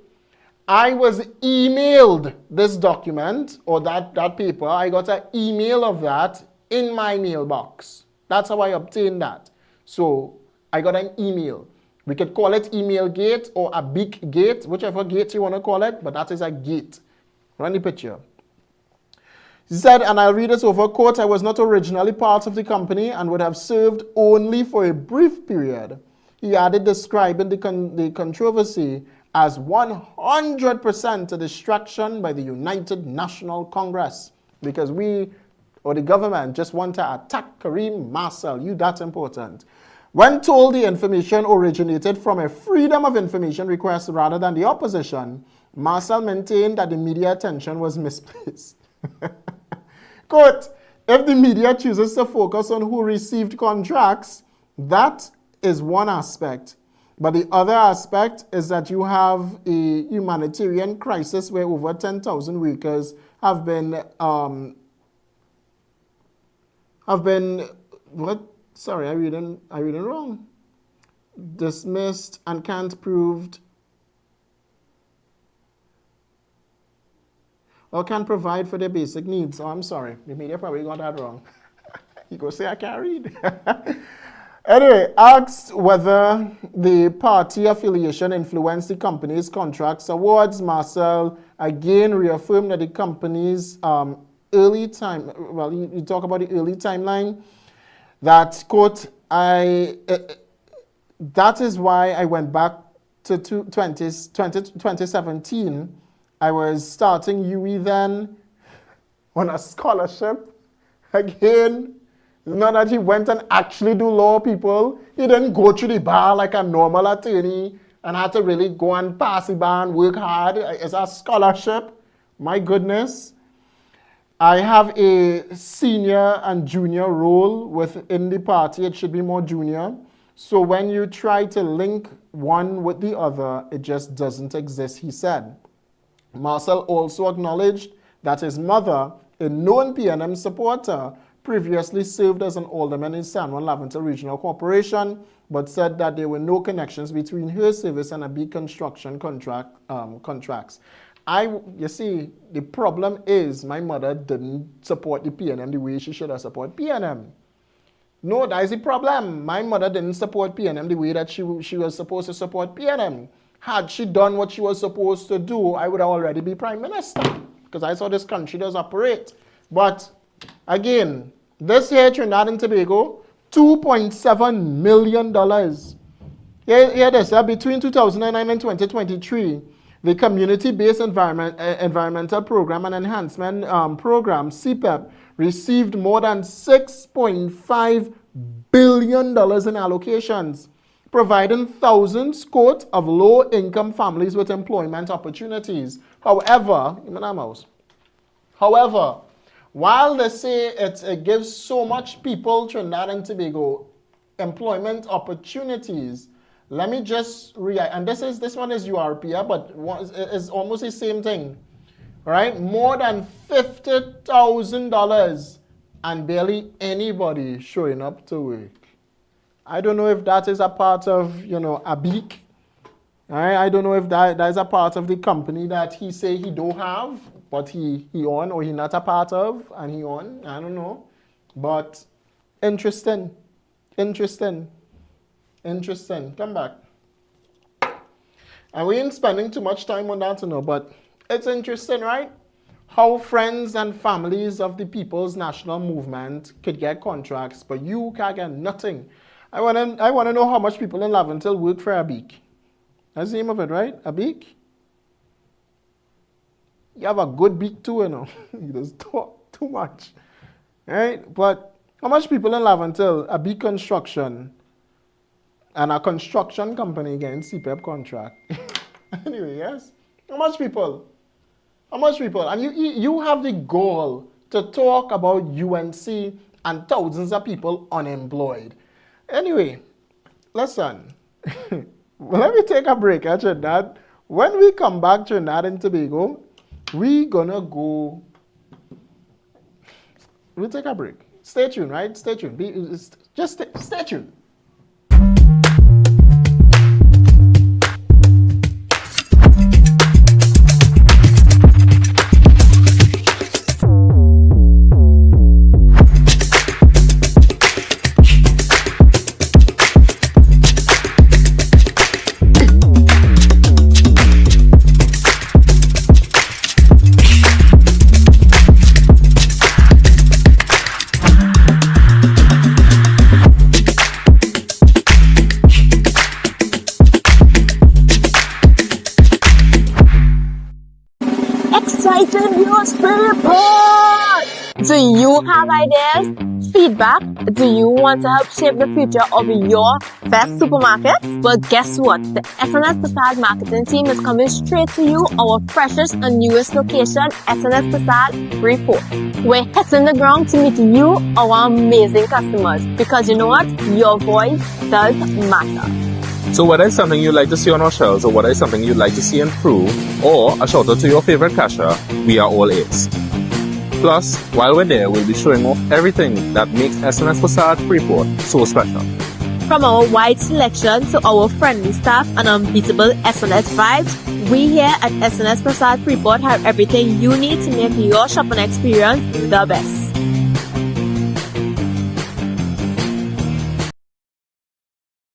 I was emailed this document or that paper. I got an email of that in my mailbox. That's how I obtained that. So I got an email. We could call it email gate or a big gate, whichever gate you want to call it, but that is a gate. Run the picture. He said, and I'll read this over, quote, I was not originally part of the company and would have served only for a brief period. He added, describing the controversy as 100% a distraction by the United National Congress, because we, or the government, just want to attack Kareem Marcel. You that important. When told the information originated from a freedom of information request rather than the opposition, Marcel maintained that the media attention was misplaced. Quote, if the media chooses to focus on who received contracts, that is one aspect. But the other aspect is that you have a humanitarian crisis where over 10,000 workers have been what? Sorry, I reading wrong. Dismissed and can't proved or can't provide for their basic needs. Oh, I'm sorry. The media probably got that wrong. You go say I can't read. Anyway, asked whether the party affiliation influenced the company's contracts awards, Marcel again reaffirmed that the company's early time, well, you talk about the early timeline, that, quote, that is why I went back to 2017. I was starting UE then on a scholarship again. Not that he went and actually do law, people. He didn't go through the bar like a normal attorney and had to really go and pass the bar and work hard. It's a scholarship. My goodness. I have a senior and junior role within the party. It should be more junior. So when you try to link one with the other, it just doesn't exist, he said. Marcel also acknowledged that his mother, a known PNM supporter, previously served as an alderman in San Juan Laventille Regional Corporation, but said that there were no connections between her service and a big construction contracts. You see, the problem is my mother didn't support the PNM the way she should have supported PNM. No, that is the problem. My mother didn't support PNM the way that she was supposed to support PNM. Had she done what she was supposed to do, I would already be Prime Minister, because I saw this country does operate. But again, this here, Trinidad and Tobago, $2.7 million. Here this, between 2009 and 2023, the Community-Based Environmental Program and Enhancement Program, CPEP, received more than $6.5 billion in allocations, providing thousands, quote, of low-income families with employment opportunities. However, while they say it gives so much people, Trinidad and Tobago, employment opportunities, let me just react. And this one is URP, but it's almost the same thing, right? More than $50,000 and barely anybody showing up to work. I don't know if that is a part of, Abik. Right? I don't know if that is a part of the company that he say he don't have, but he on, or he not a part of, and he on. I don't know. But Interesting. Interesting. Interesting. Come back. And we ain't spending too much time on that, but it's interesting, right? How friends and families of the People's National Movement could get contracts, but you can't get nothing. I wanna know how much people in Laventille work for a beak. That's the name of it, right? A beak? You have a good beak too, You just talk too much. Right? But how much people in Laventille, a beak construction, and a construction company getting CPEP contract? Anyway, yes? How much people? How much people? And you have the goal to talk about UNC and thousands of people unemployed. Anyway, listen. Let me take a break at Trinidad. When we come back, Trinidad and Tobago, we'll take a break. Stay tuned, right? Stay tuned. Just stay tuned. Do you have ideas, feedback? Do you want to help shape the future of your best supermarket? Well, guess what? The SNS Prasad marketing team is coming straight to you, our freshest and newest location, SNS Prasad Report. We're hitting the ground to meet you, our amazing customers, because you know what? Your voice does matter. So whether it's something you'd like to see on our shelves, or whether it's something you'd like to see improve, or a shout out to your favorite cashier, we are all ears. Plus, while we're there, we'll be showing off everything that makes SNS Prasad Report so special. From our wide selection to our friendly staff and unbeatable SNS vibes, we here at SNS Prasad Report have everything you need to make your shopping experience the best.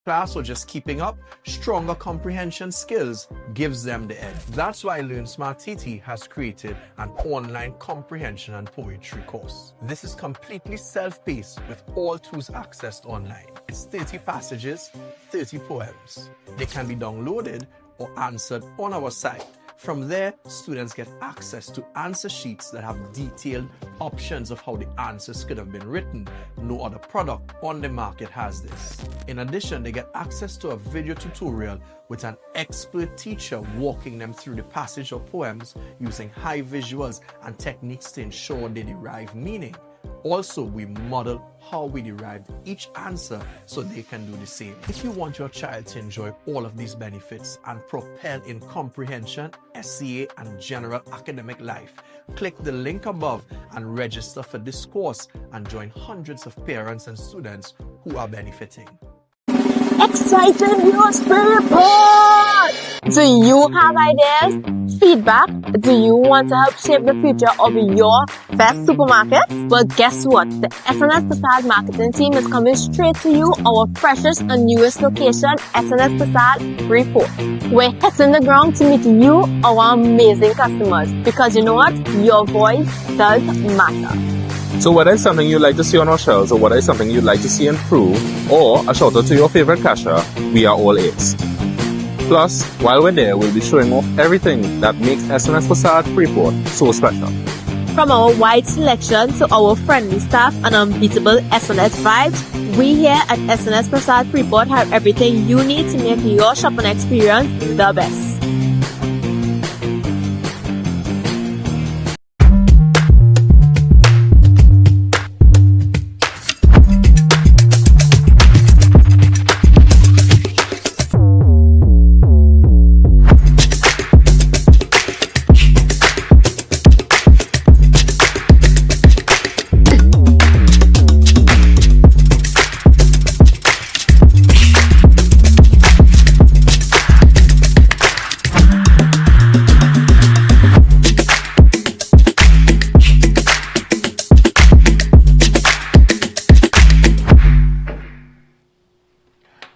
Class or just keeping up, stronger comprehension skills gives them the edge. That's why Learn Smart TT has created an online comprehension and poetry course. This is completely self-paced with all tools accessed online. It's 30 passages, 30 poems. They can be downloaded or answered on our site. From there, students get access to answer sheets that have detailed options of how the answers could have been written. No other product on the market has this. In addition, they get access to a video tutorial with an expert teacher walking them through the passage of poems using high visuals and techniques to ensure they derive meaning. Also, we model how we derived each answer so they can do the same. If you want your child to enjoy all of these benefits and propel in comprehension, SCA, and general academic life, click the link above and register for this course and join hundreds of parents and students who are benefiting. Exciting news report! Do you have ideas, feedback? Do you want to help shape the future of your best supermarket? Well, guess what? The SNS Prasad marketing team is coming straight to you, our freshest and newest location, SNS Prasad Report. We're hitting the ground to meet you, our amazing customers, because you know what? Your voice does matter. So whether it's something you'd like to see on our shelves, or whether it's something you'd like to see improve, or a shout out to your favorite cashier, we are all ears. Plus, while we're there, we'll be showing off everything that makes SNS Prasad Report so special. From our wide selection to our friendly staff and unbeatable SNS vibes, we here at SNS Prasad Report have everything you need to make your shopping experience the best.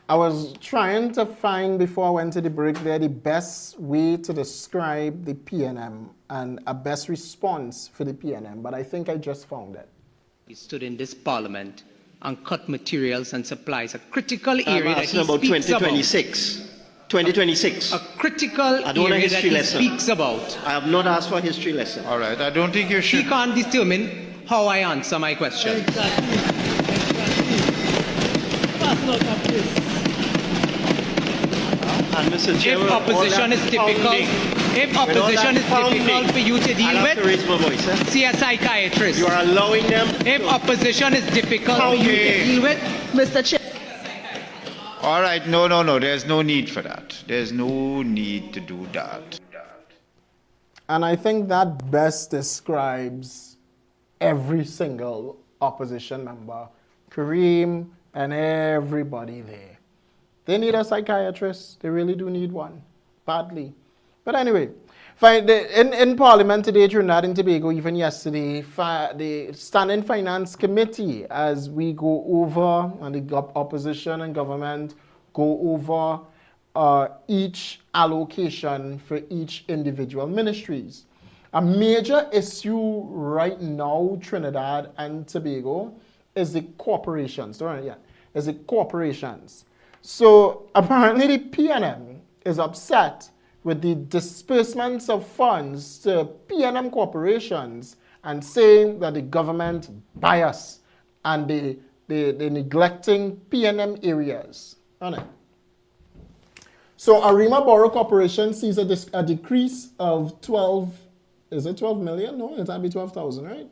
I was trying to find, before I went to the break there, the best way to describe the PNM and a best response for the PNM, but I think I just found it. He stood in this parliament and cut materials and supplies, a critical area that he about speaks 2026. About. 2026. A critical area that he speaks about. I have not asked for a history lesson. All right, I don't think you should. He can't determine how I answer my question. And Mr. Chairman, if opposition is difficult for you to deal with, see a psychiatrist. You are allowing them. If opposition is difficult for you to deal with, Mr. Chair. All right, no. There's no need for that. There's no need to do that. And I think that best describes every single opposition member, Kareem and everybody there. They need a psychiatrist. They really do need one, badly. But anyway, in Parliament today, Trinidad and Tobago, even yesterday, the Standing Finance Committee, as we go over, and the opposition and government go over each allocation for each individual ministries. A major issue right now, Trinidad and Tobago, is the corporations. Is the corporations. So apparently the PNM is upset with the disbursements of funds to PNM corporations and saying that the government bias and they're neglecting PNM areas. So Arima Borough Corporation sees a decrease of 12 million? No, it'll be 12,000, right?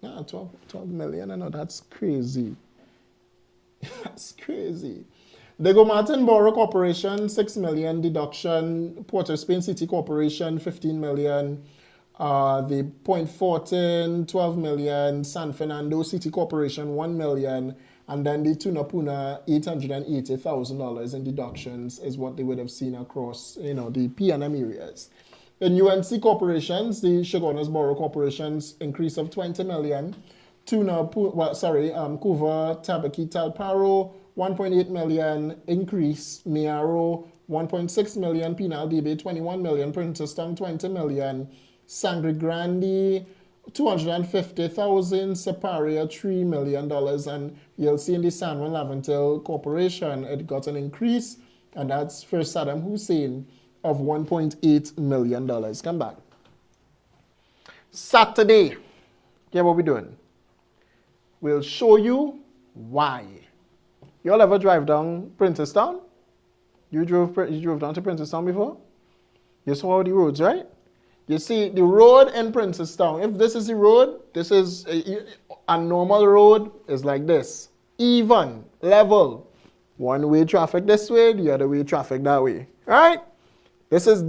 Yeah, 12 million. I know, that's crazy. That's crazy. Dego Martin Borough Corporation, 6 million deduction. Port of Spain City Corporation, 15 million. The Point Fortin, 12 million. San Fernando City Corporation, 1 million. And then the Tunapuna, $880,000 in deductions is what they would have seen across, the PNM areas. In UNC corporations, the Chaguanas Borough Corporation's increase of 20 million. Couva, Tabaki, Talparo, 1.8 million increase. Miaro, 1.6 million. Penal DB, 21 million. Princeton, 20 million. Sangre Grande, 250,000. Separia, $3 million. And you'll see in the San Juan Lavantil Corporation, it got an increase, and that's for Saddam Hussein, of $1.8 million. Come back. Saturday, yeah, what we're doing? We'll show you why. You all ever drive down Princeton? You drove down to Princeton before? You saw the roads, right? You see the road in Princeton. If this is the road, this is a normal road is like this. Even, level. One way traffic this way, the other way traffic that way. Right? This is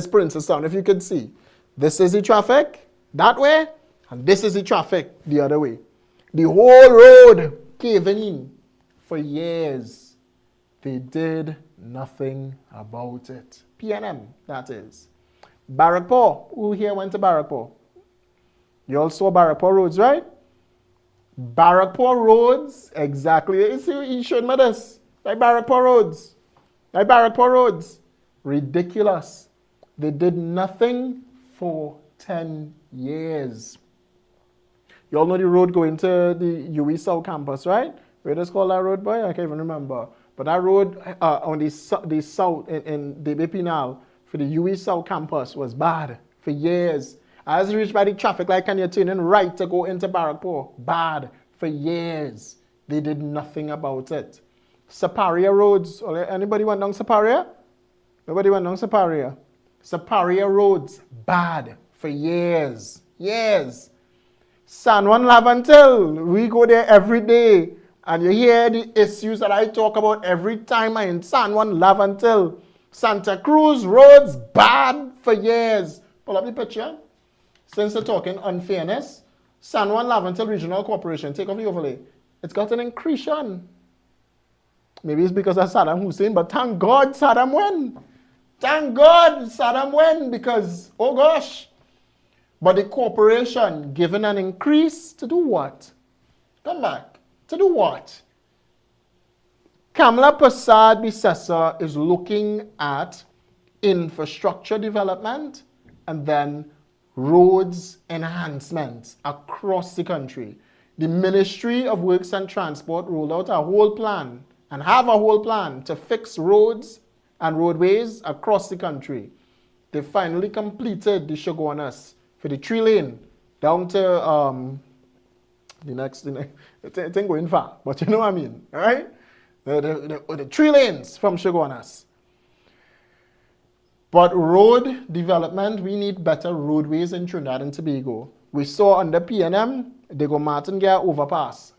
Princeton, if you could see. This is the traffic that way, and this is the traffic the other way. The whole road caving in for years. They did nothing about it. PNM, that is. Barrackpore. Who here went to Barrackpore? You all saw Barrackpore roads, right? Barrackpore roads, exactly. You see, you showed me this. Like Barrackpore roads. Like Barrackpore roads. Ridiculous. They did nothing for 10 years. You all know the road going to the UE South campus, right? Where does call that road, boy? I can't even remember. But that road on the south in DB Penal for the UE South campus was bad for years. As you reach by the traffic light and you're turning right to go into Barrackpore, bad for years. They did nothing about it. Separia roads. Anybody went down Separia? Nobody went down Separia. Separia roads, bad for years. Years. San Juan Lavantil, we go there every day. And you hear the issues that I talk about every time I'm in San Juan Lavantil. Santa Cruz roads, bad for years. Pull up the picture. Since they're talking unfairness, San Juan Lavantil Regional Corporation, take off the overlay. It's got an increase. Maybe it's because of Saddam Hussein, but thank God Saddam won. Thank God Saddam won because, oh gosh. But the corporation given an increase to do what? Come back. To do what? Kamla Persad-Bissessar is looking at infrastructure development and then roads enhancements across the country. The Ministry of Works and Transport rolled out a whole plan and have a whole plan to fix roads and roadways across the country. They finally completed the Shogunas for the 3-lane down to the next it ain't going far, but you know what I mean, all right? The 3 lanes from Shogunas. But road development, we need better roadways in Trinidad and Tobago. We saw under PNM, Diego Martin get overpass.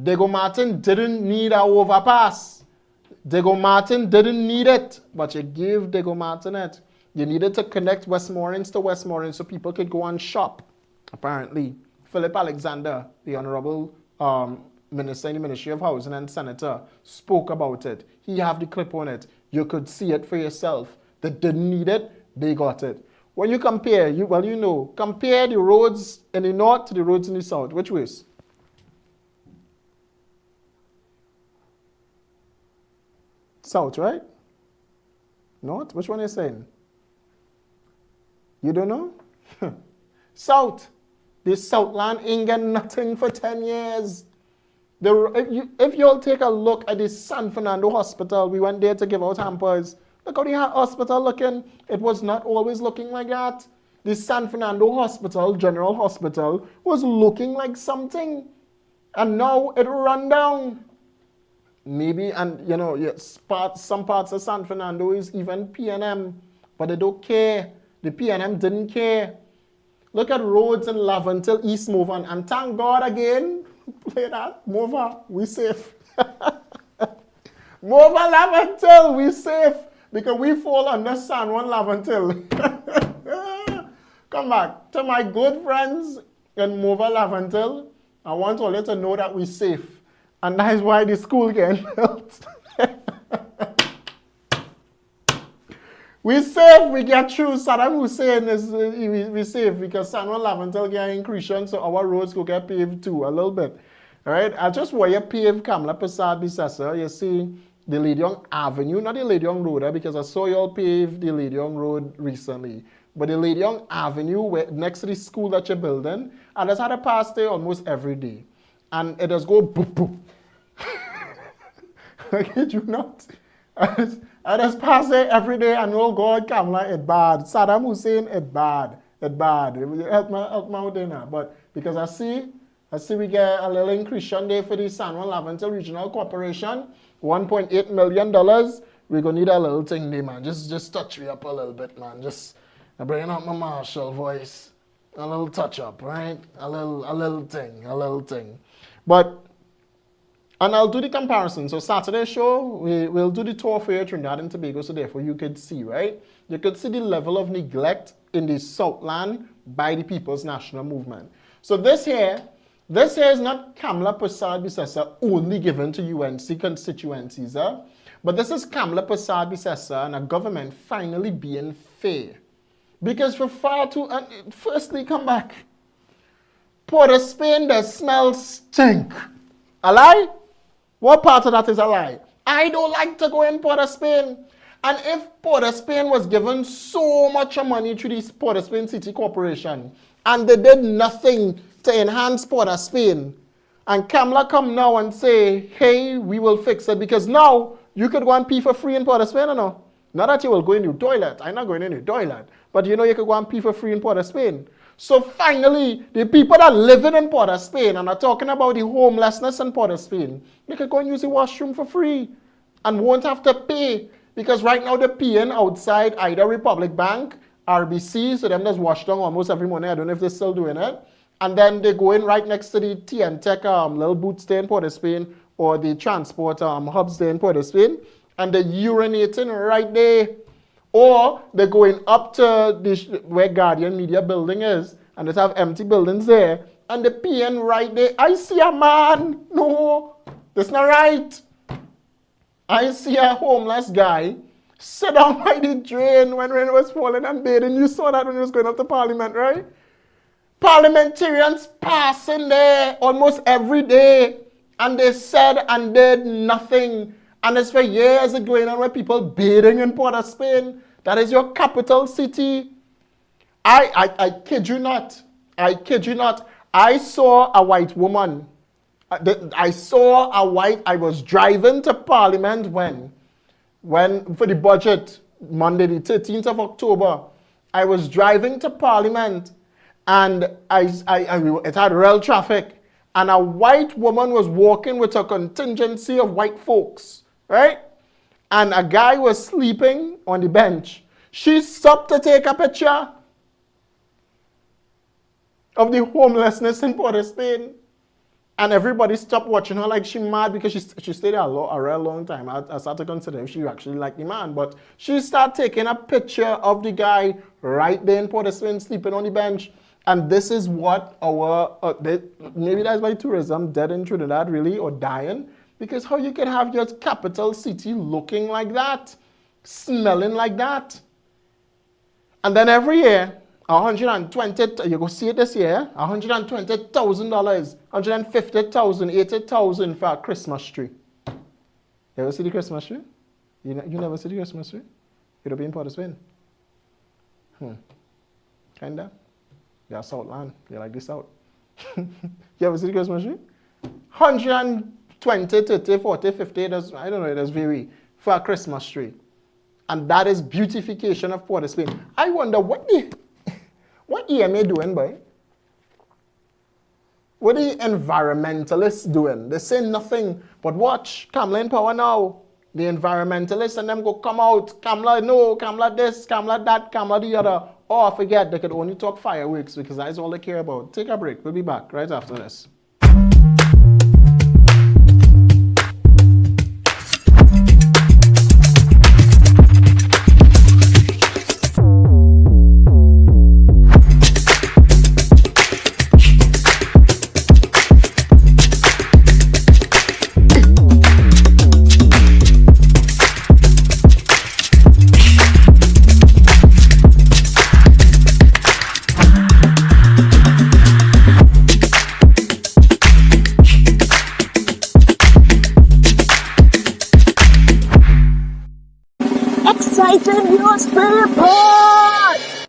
Diego Martin didn't need an overpass. Diego Martin didn't need it, but you gave Diego Martin it. You needed to connect Westmoreland to Westmoreland so people could go and shop, apparently. Philip Alexander, the Honorable Minister in the Ministry of Housing and Senator, spoke about it. He have the clip on it. You could see it for yourself. They didn't need it, they got it. When you compare, compare the roads in the north to the roads in the south. Which ways? South, right? North? Which one are you saying? You don't know? South. The Southland ain't got nothing for 10 years. If you'll take a look at the San Fernando Hospital, we went there to give out hampers. Look how the hospital looking. It was not always looking like that. The San Fernando Hospital, General Hospital, was looking like something. And now it run down. Maybe, and some parts of San Fernando is even PNM, but they don't care. The PNM didn't care. Look at roads in Lavantil, East Movan, and thank God again, play that, Mova, we safe. Mova Lavantil, we safe, because we fall under San Juan Lavantil. Come back. To my good friends in Mova Lavantil, I want all you to know that we safe. And that is why the school getting built. We safe, we get through. Saddam Hussein we safe because San Juan Lavantil get increasing, so our roads go get paved too, a little bit. All right, I just want you pave Kamla Persad-Bissessar. You see the Leediong Avenue, not the Leediong Road, because I saw you all pave the Leediong Road recently. But the Leediong Avenue, next to the school that you're building, I just had to pass there almost every day. And it does go boop, boop. I kid you not. I just pass there every day and oh God, Kamla, it bad. Saddam Hussein, it bad. It bad. Help me out there now. But because I see we get a little increase on there for the San Juan Lavantil Regional Corporation, $1.8 million. We're going to need a little thing there, man. Just touch me up a little bit, man. Just bringing out my martial voice. A little touch up, right? A little thing. But, and I'll do the comparison. So Saturday show, we'll do the tour for you, Trinidad and Tobago, so therefore you could see, right? You could see the level of neglect in the Southland by the People's National Movement. So this here is not Kamla Persad-Bissessar only given to UNC constituencies, but this is Kamla Persad-Bissessar and a government finally being fair. Because for far too, firstly, come back. Port of Spain, the smell stink. A lie? What part of that is a lie? I don't like to go in Port of Spain. And if Port of Spain was given so much money to the Port of Spain City Corporation, and they did nothing to enhance Port of Spain, and Kamla come now and say, hey, we will fix it, because now you could go and pee for free in Port of Spain or no? Not that you will go in your toilet. I'm not going in your toilet. But you could go and pee for free in Port of Spain. So finally, the people that living in Port of Spain and are talking about the homelessness in Port of Spain, they could go and use the washroom for free and won't have to pay. Because right now they're peeing outside either Republic Bank, RBC, so them just wash down almost every morning. I don't know if they're still doing it. And then they go in right next to the TN-Tech little boots there in Port of Spain, or the transport hubs there in Port of Spain, and they're urinating right there. Or they're going up to where Guardian Media Building is, and they have empty buildings there, and they're peeing right there. I see a man. No, that's not right. I see a homeless guy sit down by the drain when rain was falling and bathing. You saw that when he was going up to Parliament, right? Parliamentarians passing there almost every day, and they said and did nothing. And it's for years going on where people bathing in Port of Spain. That is your capital city. I kid you not. I kid you not. I saw a white woman. I was driving to Parliament when for the budget, Monday the 13th of October. I was driving to Parliament and it had real traffic. And a white woman was walking with a contingency of white folks, right? And a guy was sleeping on the bench. She stopped to take a picture of the homelessness in Port of Spain. And everybody stopped watching her like she mad because she stayed there a real long time. I started considering if she actually liked the man. But she started taking a picture of the guy right there in Port of Spain sleeping on the bench. And this is what our, maybe that's why tourism dead in Trinidad really, or dying. Because how you can have your capital city looking like that, smelling like that. And then every year, 120, you go see it this year, $120,000, $150,000, $80,000 for a Christmas tree. You ever see the Christmas tree? You never see the Christmas tree? It'll be in Port of Spain. Kinda. You're Southland. You like the South. You ever see the Christmas tree? 120, 30, 40, 50, I don't know, it does vary for a Christmas tree. And that is beautification of Port of Spain. I wonder what EMA doing, boy? What the environmentalists doing? They say nothing, but watch, Kamla in power now. The environmentalists and them go come out, Kamla no, Kamla this, Kamla that, Kamla the other. Oh, I forget, they could only talk fireworks because that's all they care about. Take a break, we'll be back right after this.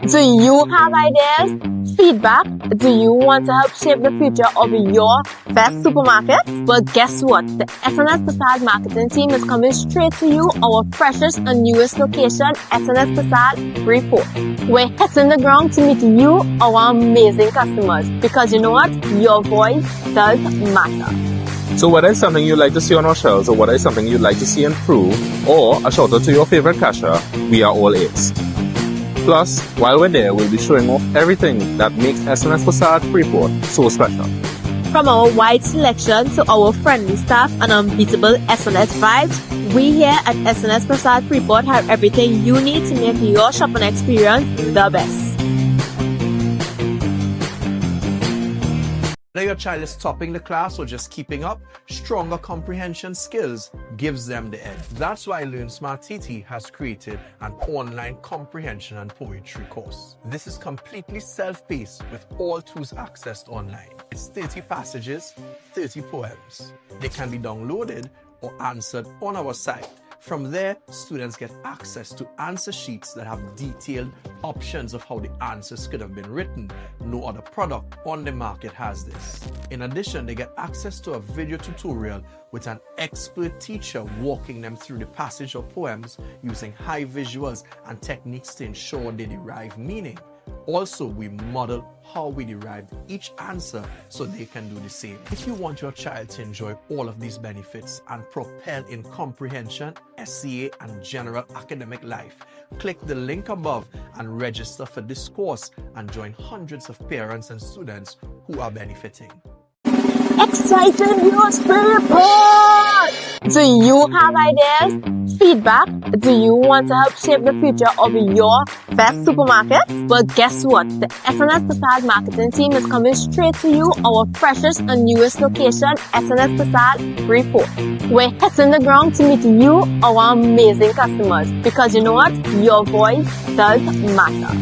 Do you have ideas, feedback? Do you want to help shape the future of your best supermarket? Well, guess what? The SNS Prasad marketing team is coming straight to you, our freshest and newest location, SNS Prasad Report. We're hitting the ground to meet you, our amazing customers. Because you know what? Your voice does matter. So whether it's something you'd like to see on our shelves or whether it's something you'd like to see improve or a shout out to your favorite cashier, we are all ears. Plus, while we're there, we'll be showing off everything that makes SNS Prasad Report so special. From our wide selection to our friendly staff and unbeatable SNS vibes, we here at SNS Prasad Report have everything you need to make your shopping experience the best. Whether your child is topping the class or just keeping up, stronger comprehension skills gives them the edge. That's why Learn Smart TT has created an online comprehension and poetry course. This is completely self-paced with all tools accessed online. It's 30 passages, 30 poems. They can be downloaded or answered on our site. From there, students get access to answer sheets that have detailed options of how the answers could have been written. No other product on the market has this. In addition, they get access to a video tutorial with an expert teacher walking them through the passage or poems using high visuals and techniques to ensure they derive meaning. Also, we model how we derived each answer so they can do the same. If you want your child to enjoy all of these benefits and propel in comprehension, SCA, and general academic life, click the link above and register for this course and join hundreds of parents and students who are benefiting. Exciting news report! Do you have ideas, feedback? Do you want to help shape the future of your best supermarket? Well, guess what? The SNS Prasad marketing team is coming straight to you, our freshest and newest location, SNS Prasad Report. We're hitting the ground to meet you, our amazing customers. Because you know what? Your voice does matter.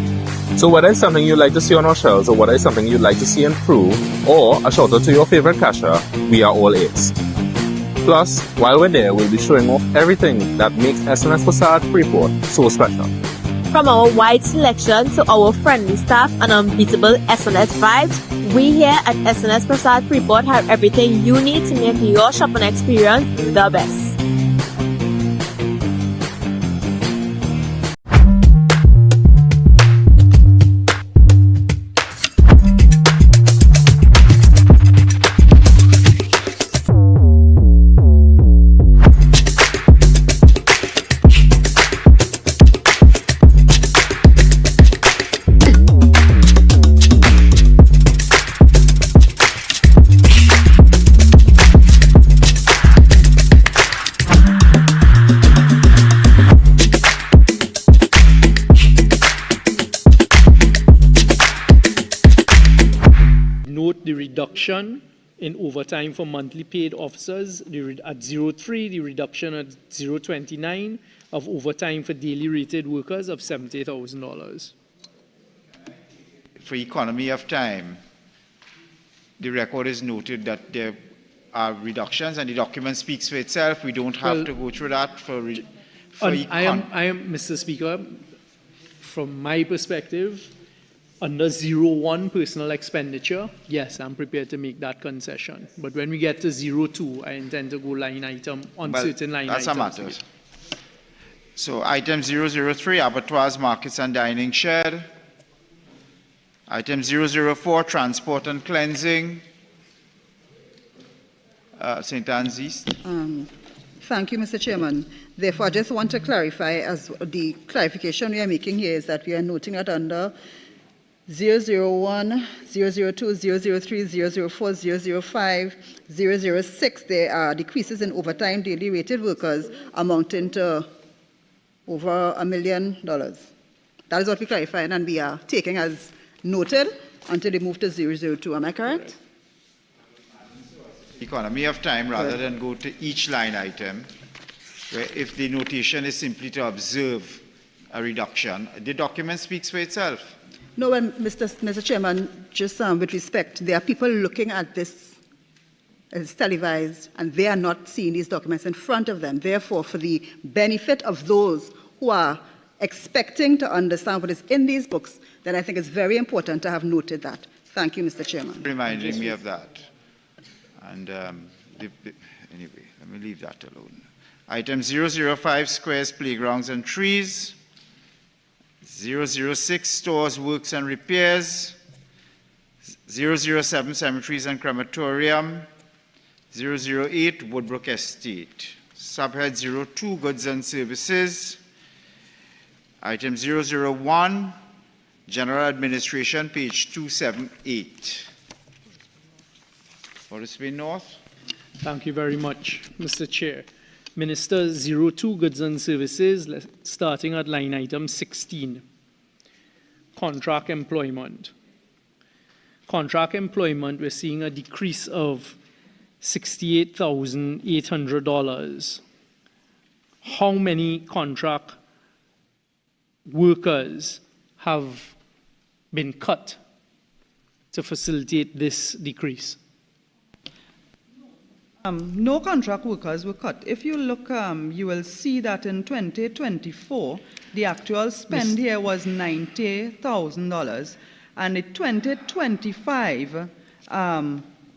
So whether it's something you'd like to see on our shelves or whether it's something you'd like to see improve or a shout out to your favorite cashier, we are all ears. Plus, while we're there, we'll be showing off everything that makes SNS Prasad Freeport so special. From our wide selection to our friendly staff and unbeatable SNS vibes, we here at SNS Prasad Freeport have everything you need to make your shopping experience the best. The reduction in overtime for monthly paid officers at 0.3, the reduction at 0.29 of overtime for daily rated workers of $70,000. For economy of time, the record is noted that there are reductions, and the document speaks for itself. We don't have to go through that I am, Mr. Speaker, from my perspective, under 0.1 personal expenditure, yes, I'm prepared to make that concession. But when we get to 0.2, I intend to go line item on certain line items. That's a matter. So item 003, abattoirs, markets and dining shed. Item 004, transport and cleansing. St. Anne's East. Thank you, Mr. Chairman. Therefore, I just want to clarify, as the clarification we are making here is that we are noting that under 001, 002, 003, 004, 005, 006, there are decreases in overtime daily rated workers amounting to over $1 million. That is what we clarified, and we are taking as noted until they move to 002. Am I correct? Economy of time, rather than go to each line item, where if the notation is simply to observe a reduction, the document speaks for itself. No, well, Mr. Chairman, just with respect, there are people looking at this as televised, and they are not seeing these documents in front of them. Therefore, for the benefit of those who are expecting to understand what is in these books, then I think it's very important to have noted that. Thank you, Mr. Chairman. Reminding me of that. And anyway, let me leave that alone. Item 005, squares, playgrounds and trees. 006, stores, works and repairs. 007, cemeteries and crematorium. 008, Woodbrook Estate. Subhead 02, goods and services. Item 001, general administration, page 278. Forest Bay North. Thank you very much, Mr. Chair. Minister, 02, goods and services, starting at line item 16. Contract employment. Contract employment, we're seeing a decrease of $68,800. How many contract workers have been cut to facilitate this decrease? No contract workers were cut. If you look, you will see that in 2024, the actual spend here was $90,000, and in 2025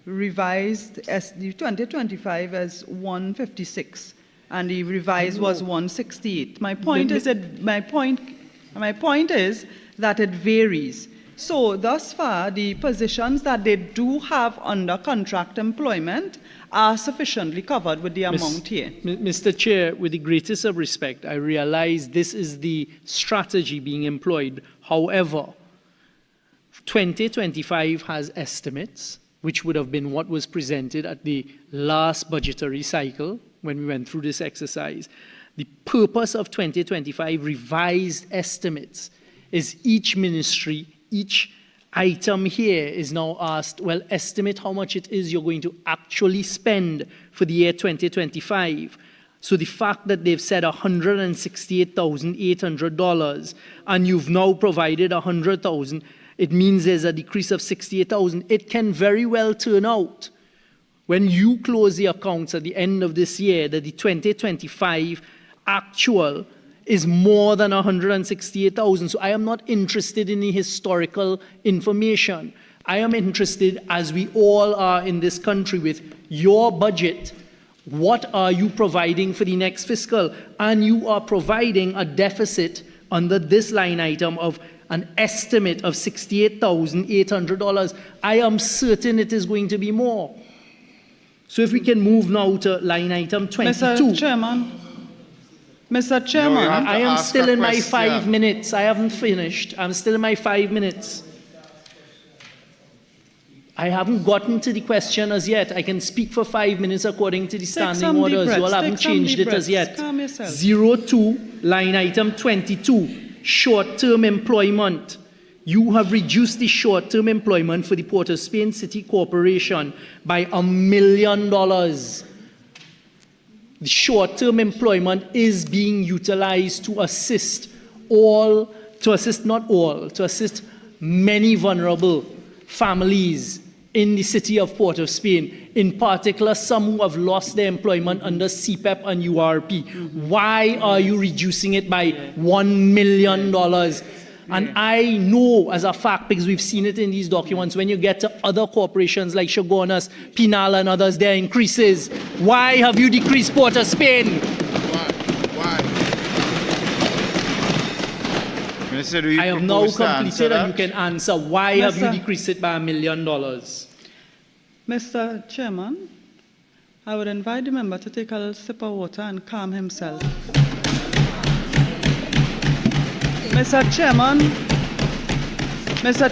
revised as the 2025 as 156, and the revised was 168. My point is that it varies. So thus far, the positions that they do have under contract employment are sufficiently covered with the amount here. Mr. Chair, with the greatest of respect, I realize this is the strategy being employed. However, 2025 has estimates, which would have been what was presented at the last budgetary cycle when we went through this exercise. The purpose of 2025 revised estimates is each ministry, each item here is now asked, well, estimate how much it is you're going to actually spend for the year 2025. So the fact that they've said $168,800 and you've now provided $100,000, it means there's a decrease of $68,000. It can very well turn out when you close the accounts at the end of this year, that the 2025 actual is more than 168,000. So I am not interested in the historical information. I am interested, as we all are in this country, with your budget. What are you providing for the next fiscal? And you are providing a deficit under this line item of an estimate of $68,800. I am certain it is going to be more. So if we can move now to line item 22. Mr. Chairman, I am still in my 5 minutes. I haven't finished. I'm still in my 5 minutes. I haven't gotten to the question as yet. I can speak for 5 minutes according to the standing orders. You all haven't changed it as yet. 02, line item 22, short-term employment. You have reduced the short-term employment for the Port of Spain City Corporation by $1 million. The short-term employment is being utilized to assist many vulnerable families in the city of Port of Spain, in particular some who have lost their employment under CPEP and URP. Why are you reducing it by $1 million? And I know as a fact, because we've seen it in these documents, when you get to other corporations like Shogunas, Pinal and others, there are increases. Why have you decreased Port of Spain? Why? Minister, do you I have now propose to answer completed and you that? can answer. Why have you decreased it by $1 million? Mr. Chairman, I would invite the member to take a little sip of water and calm himself. Mr.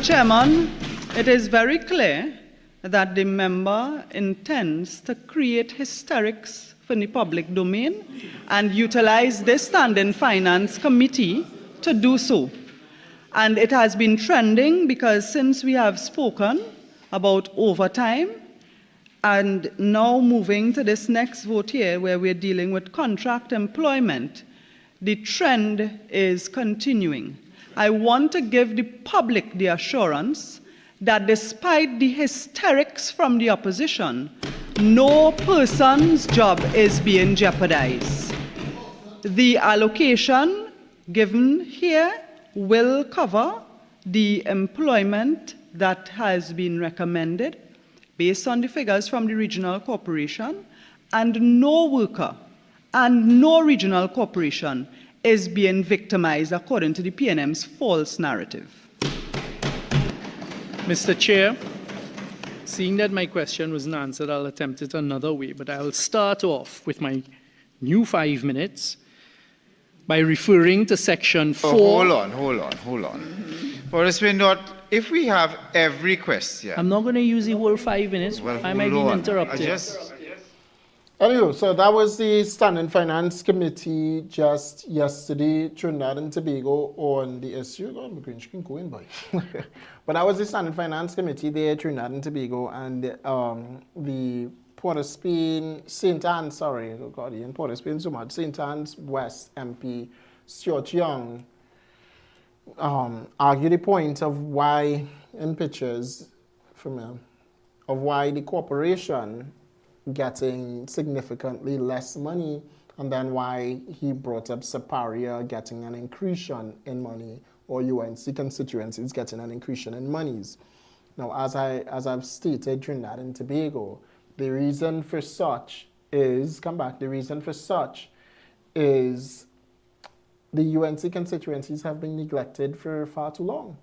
Chairman, it is very clear that the member intends to create hysterics for the public domain and utilize this standing finance committee to do so. And it has been trending because since we have spoken about overtime and now moving to this next vote here where we're dealing with contract employment, the trend is continuing. I want to give the public the assurance that despite the hysterics from the opposition, no person's job is being jeopardized. The allocation given here will cover the employment that has been recommended based on the figures from the regional corporation, and no worker and no regional corporation is being victimized according to the PNM's false narrative. Mr. Chair, seeing that my question wasn't answered, I'll attempt it another way, but I'll start off with my new 5 minutes by referring to section 4. Hold on. For us, if we have every question. I'm not going to use the whole 5 minutes. Well, I might be interrupted. Anyway, so that was the Standing Finance Committee just yesterday, Trinidad and Tobago, on the issue. But that was the Standing Finance Committee there, Trinidad and Tobago, and the Port of Spain, St. Anne's, Port of Spain so much, St. Anne's West MP Stuart Young argued the point of why, in pictures from him, of why the corporation getting significantly less money, and then why he brought up Superior getting an increase in money, or UNC constituencies getting an increase in monies. Now, as I've stated, Trinidad and Tobago, the reason for such is the UNC constituencies have been neglected for far too long.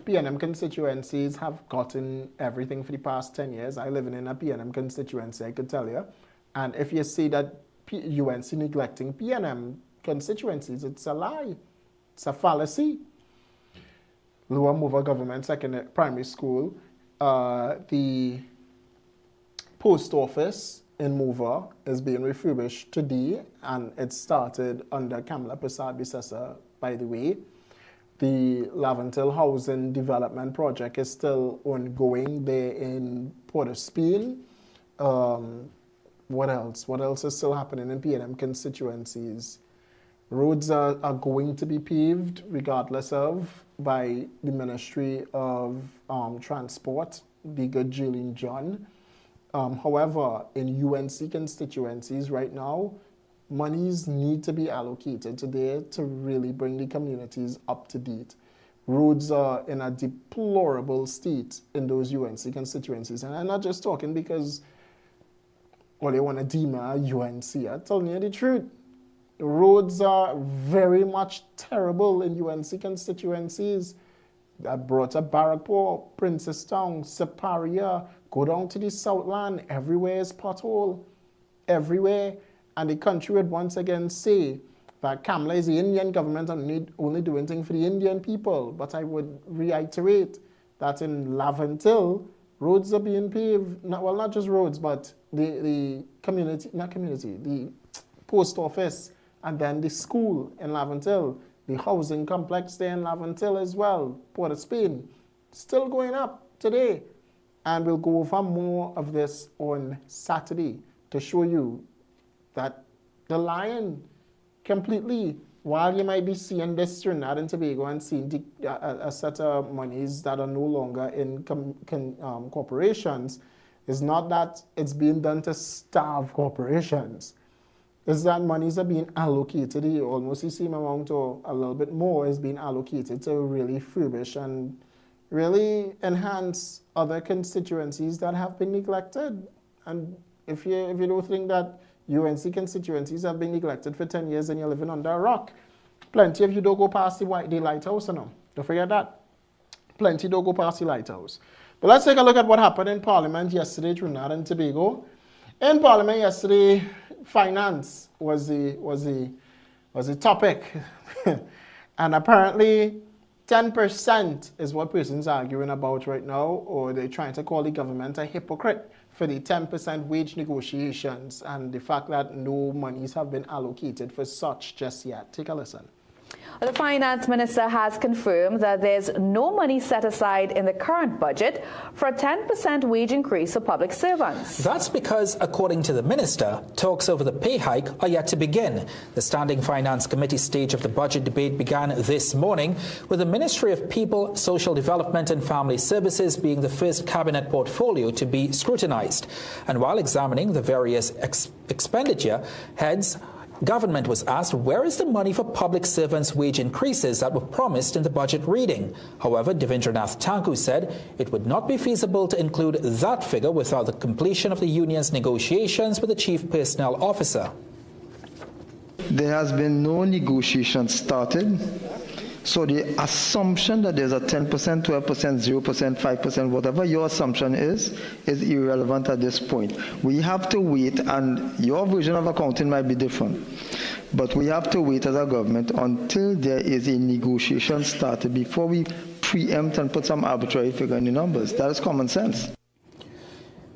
PNM constituencies have gotten everything for the past 10 years. I live in a PNM constituency, I could tell you. And if you say that UNC neglecting PNM constituencies, it's a lie. It's a fallacy. Lower Mover Government Primary School, the post office in Mover is being refurbished today, and it started under Kamala Prasad-Bissessar, by the way. The Laventil Housing Development Project is still ongoing there in Port of Spain. What else? What else is still happening in PNM constituencies? Roads are going to be paved regardless of by the Ministry of Transport, the good Julian John. However, in UNC constituencies right now, monies need to be allocated to there to really bring the communities up to date. Roads are in a deplorable state in those UNC constituencies. And I'm not just talking because, well, they want to deem a UNC. I'm telling you the truth. The roads are very much terrible in UNC constituencies. That brought up Barrackport, Princestown, Separia, go down to the Southland. Everywhere is pothole. Everywhere. And the country would once again say that Kamala is the Indian government and only doing things for the Indian people. But I would reiterate that in Laventille, roads are being paved. Not just roads, but the the post office, and then the school in Laventille, the housing complex there in Laventille as well, Port of Spain, still going up today. And we'll go over more of this on Saturday to show you that the lion completely, while you might be seeing this Trinidad and Tobago and seeing a set of monies that are no longer in corporations, it's not that it's being done to starve corporations. It's that monies are being allocated, almost the same amount or a little bit more is being allocated to really furbish and really enhance other constituencies that have been neglected. And if you don't think that UNC constituencies have been neglected for 10 years and you're living under a rock, plenty of you don't go past the lighthouse, don't forget that. Plenty don't go past the lighthouse. But let's take a look at what happened in Parliament yesterday, Trinidad and Tobago. In Parliament yesterday, finance was the topic. And apparently 10% is what persons are arguing about right now, or they're trying to call the government a hypocrite for the 10% wage negotiations and the fact that no monies have been allocated for such just yet. Take a listen. The finance minister has confirmed that there's no money set aside in the current budget for a 10% wage increase for public servants. That's because, according to the minister, talks over the pay hike are yet to begin. The Standing Finance Committee stage of the budget debate began this morning, with the Ministry of People, Social Development and Family Services being the first cabinet portfolio to be scrutinized. And while examining the various expenditure heads, government was asked where is the money for public servants' wage increases that were promised in the budget reading. However, Devendranath Tanku said it would not be feasible to include that figure without the completion of the union's negotiations with the chief personnel officer. There has been no negotiation started. So the assumption that there's a 10%, 12%, 0%, 5%, whatever your assumption is irrelevant at this point. We have to wait, and your version of accounting might be different. But we have to wait as a government until there is a negotiation started before we preempt and put some arbitrary figure in the numbers. That is common sense.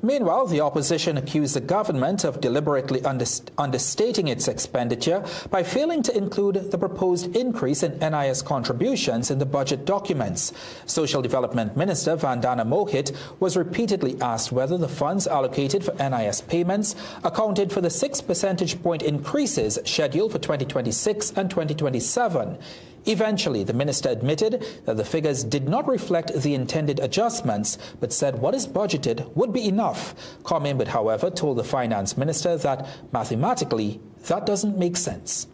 Meanwhile, the opposition accused the government of deliberately understating its expenditure by failing to include the proposed increase in NIS contributions in the budget documents. Social Development Minister Vandana Mohit was repeatedly asked whether the funds allocated for NIS payments accounted for the 6 percentage point increases scheduled for 2026 and 2027. Eventually, the minister admitted that the figures did not reflect the intended adjustments, but said what is budgeted would be enough. Comminwood, however, told the finance minister that mathematically, that doesn't make sense.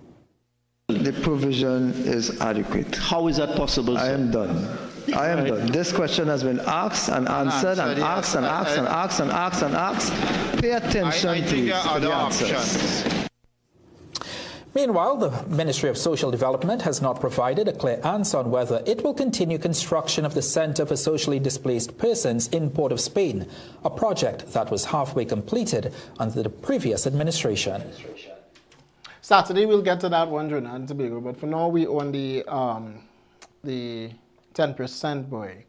The provision is adequate. How is that possible, sir? I am done. I am done. This question has been asked and answered and asked and asked and asked and asked and asked. Pay attention to the answers. Meanwhile, the Ministry of Social Development has not provided a clear answer on whether it will continue construction of the Centre for Socially Displaced Persons in Port of Spain, a project that was halfway completed under the previous administration. Saturday we'll get to that one, Trinidad and Tobago, but for now we on the 10% boy.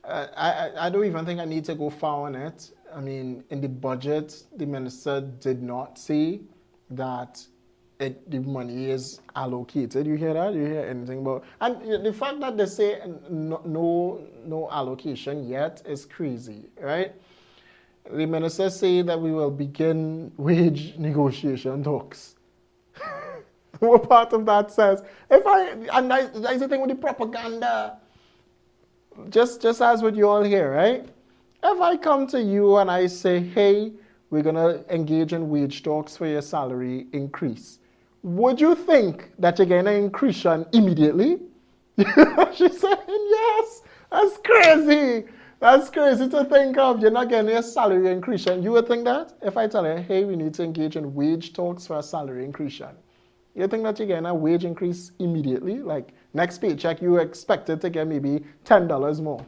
I don't even think I need to go far on it. I mean, in the budget, the minister did not say that the money is allocated. You hear that? You hear anything about? And the fact that they say no allocation yet is crazy, right? The minister say that we will begin wage negotiation talks. What part of that says? And that's the thing with the propaganda. Just as what you all hear, right? If I come to you and I say, hey, we're going to engage in wage talks for your salary increase, would you think that you're going to increase immediately? She's saying yes. That's crazy. That's crazy to think of. You're not getting a salary increase. You would think that? If I tell you, hey, we need to engage in wage talks for a salary increase, you think that you're getting a wage increase immediately? Like next paycheck, you expected to get maybe $10 more.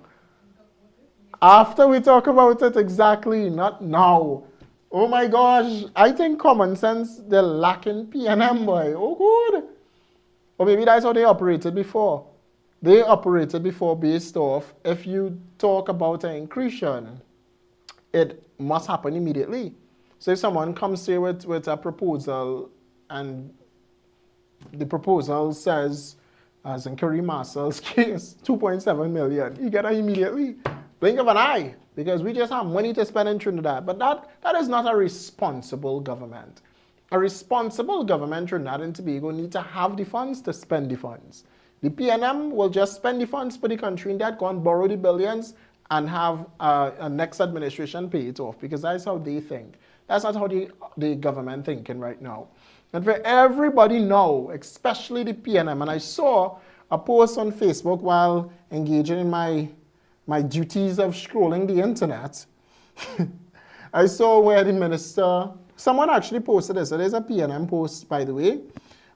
After we talk about it, exactly, not now. Oh my gosh, I think common sense, they're lacking PNM, boy. Oh, good. Or maybe that's how they operated before. They operated before based off, if you talk about an increase, it must happen immediately. So if someone comes here with a proposal and the proposal says, as in Kerry Marshall's case, 2.7 million, you get it immediately. Blink of an eye, because we just have money to spend in Trinidad. But that is not a responsible government. A responsible government, Trinidad and Tobago, need to have the funds to spend the funds. The PNM will just spend the funds for the country and that go and borrow the billions and have a next administration pay it off, because that's how they think. That's not how the government thinking right now. And for everybody now, especially the PNM, and I saw a post on Facebook while engaging in my duties of scrolling the internet. I saw where the minister, someone actually posted this. It is a PNM post, by the way.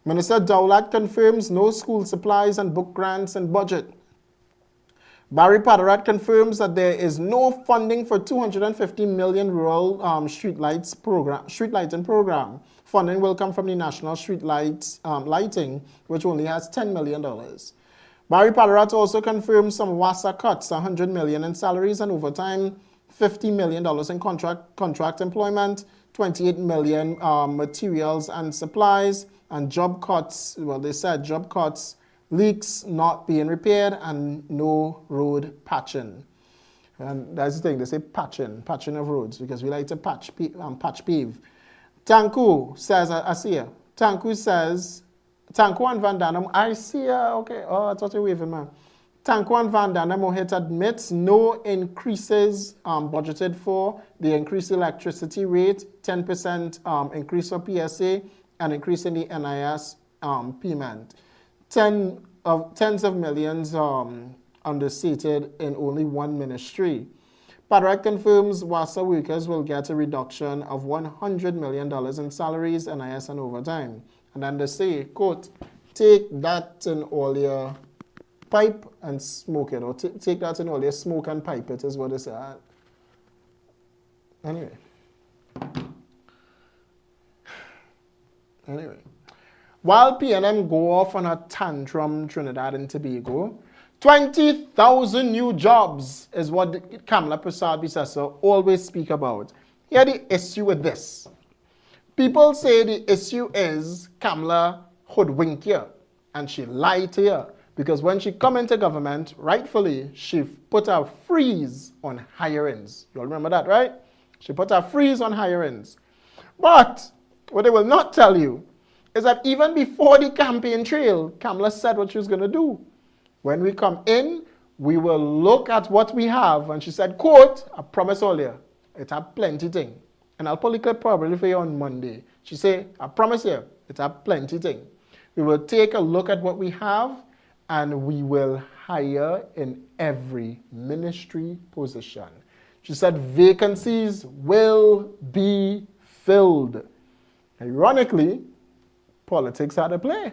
Minister Dowlat confirms no school supplies and book grants in budget. Barry Padarat confirms that there is no funding for 250 million rural streetlighting program. Funding will come from the National Street Lighting, which only has $10 million. Barry Padarat also confirmed some WASA cuts, $100 million in salaries and overtime, $50 million in contract employment, $28 million materials and supplies, and job cuts. Well, they said job cuts, leaks not being repaired, and no road patching. And that's the thing, they say patching of roads, because we like to patch pave. Tanku says, I see her. Tanku says, Tanku and Van Danam, I see her, okay, oh, I thought you were waving, man. Tanku and Van Danam Mohit admits no increases budgeted for. The increased electricity rate, 10% increase for PSA, and increase in the NIS payment. Tens of millions understated in only one ministry. Padarat confirms WASA workers will get a reduction of $100 million in salaries, NIS, and overtime. And then they say, quote, take that in all your pipe and smoke it, or take that in all your smoke and pipe it, is what they say. Anyway. While PNM go off on a tantrum, Trinidad and Tobago, 20,000 new jobs is what Kamala Prasad-Bissessar always speak about. Here the issue with this. People say the issue is Kamala hoodwinked you and she lied to you, because when she come into government, rightfully, she put a freeze on hirings. You all remember that, right? She put a freeze on hirings. But what they will not tell you is that even before the campaign trail, Kamala said what she was going to do. When we come in, we will look at what we have. And she said, quote, I promise all you, it have plenty thing. And I'll pull the clip probably for you on Monday. She said, I promise you, it have plenty thing. We will take a look at what we have, and we will hire in every ministry position. She said vacancies will be filled. Ironically, politics had a play.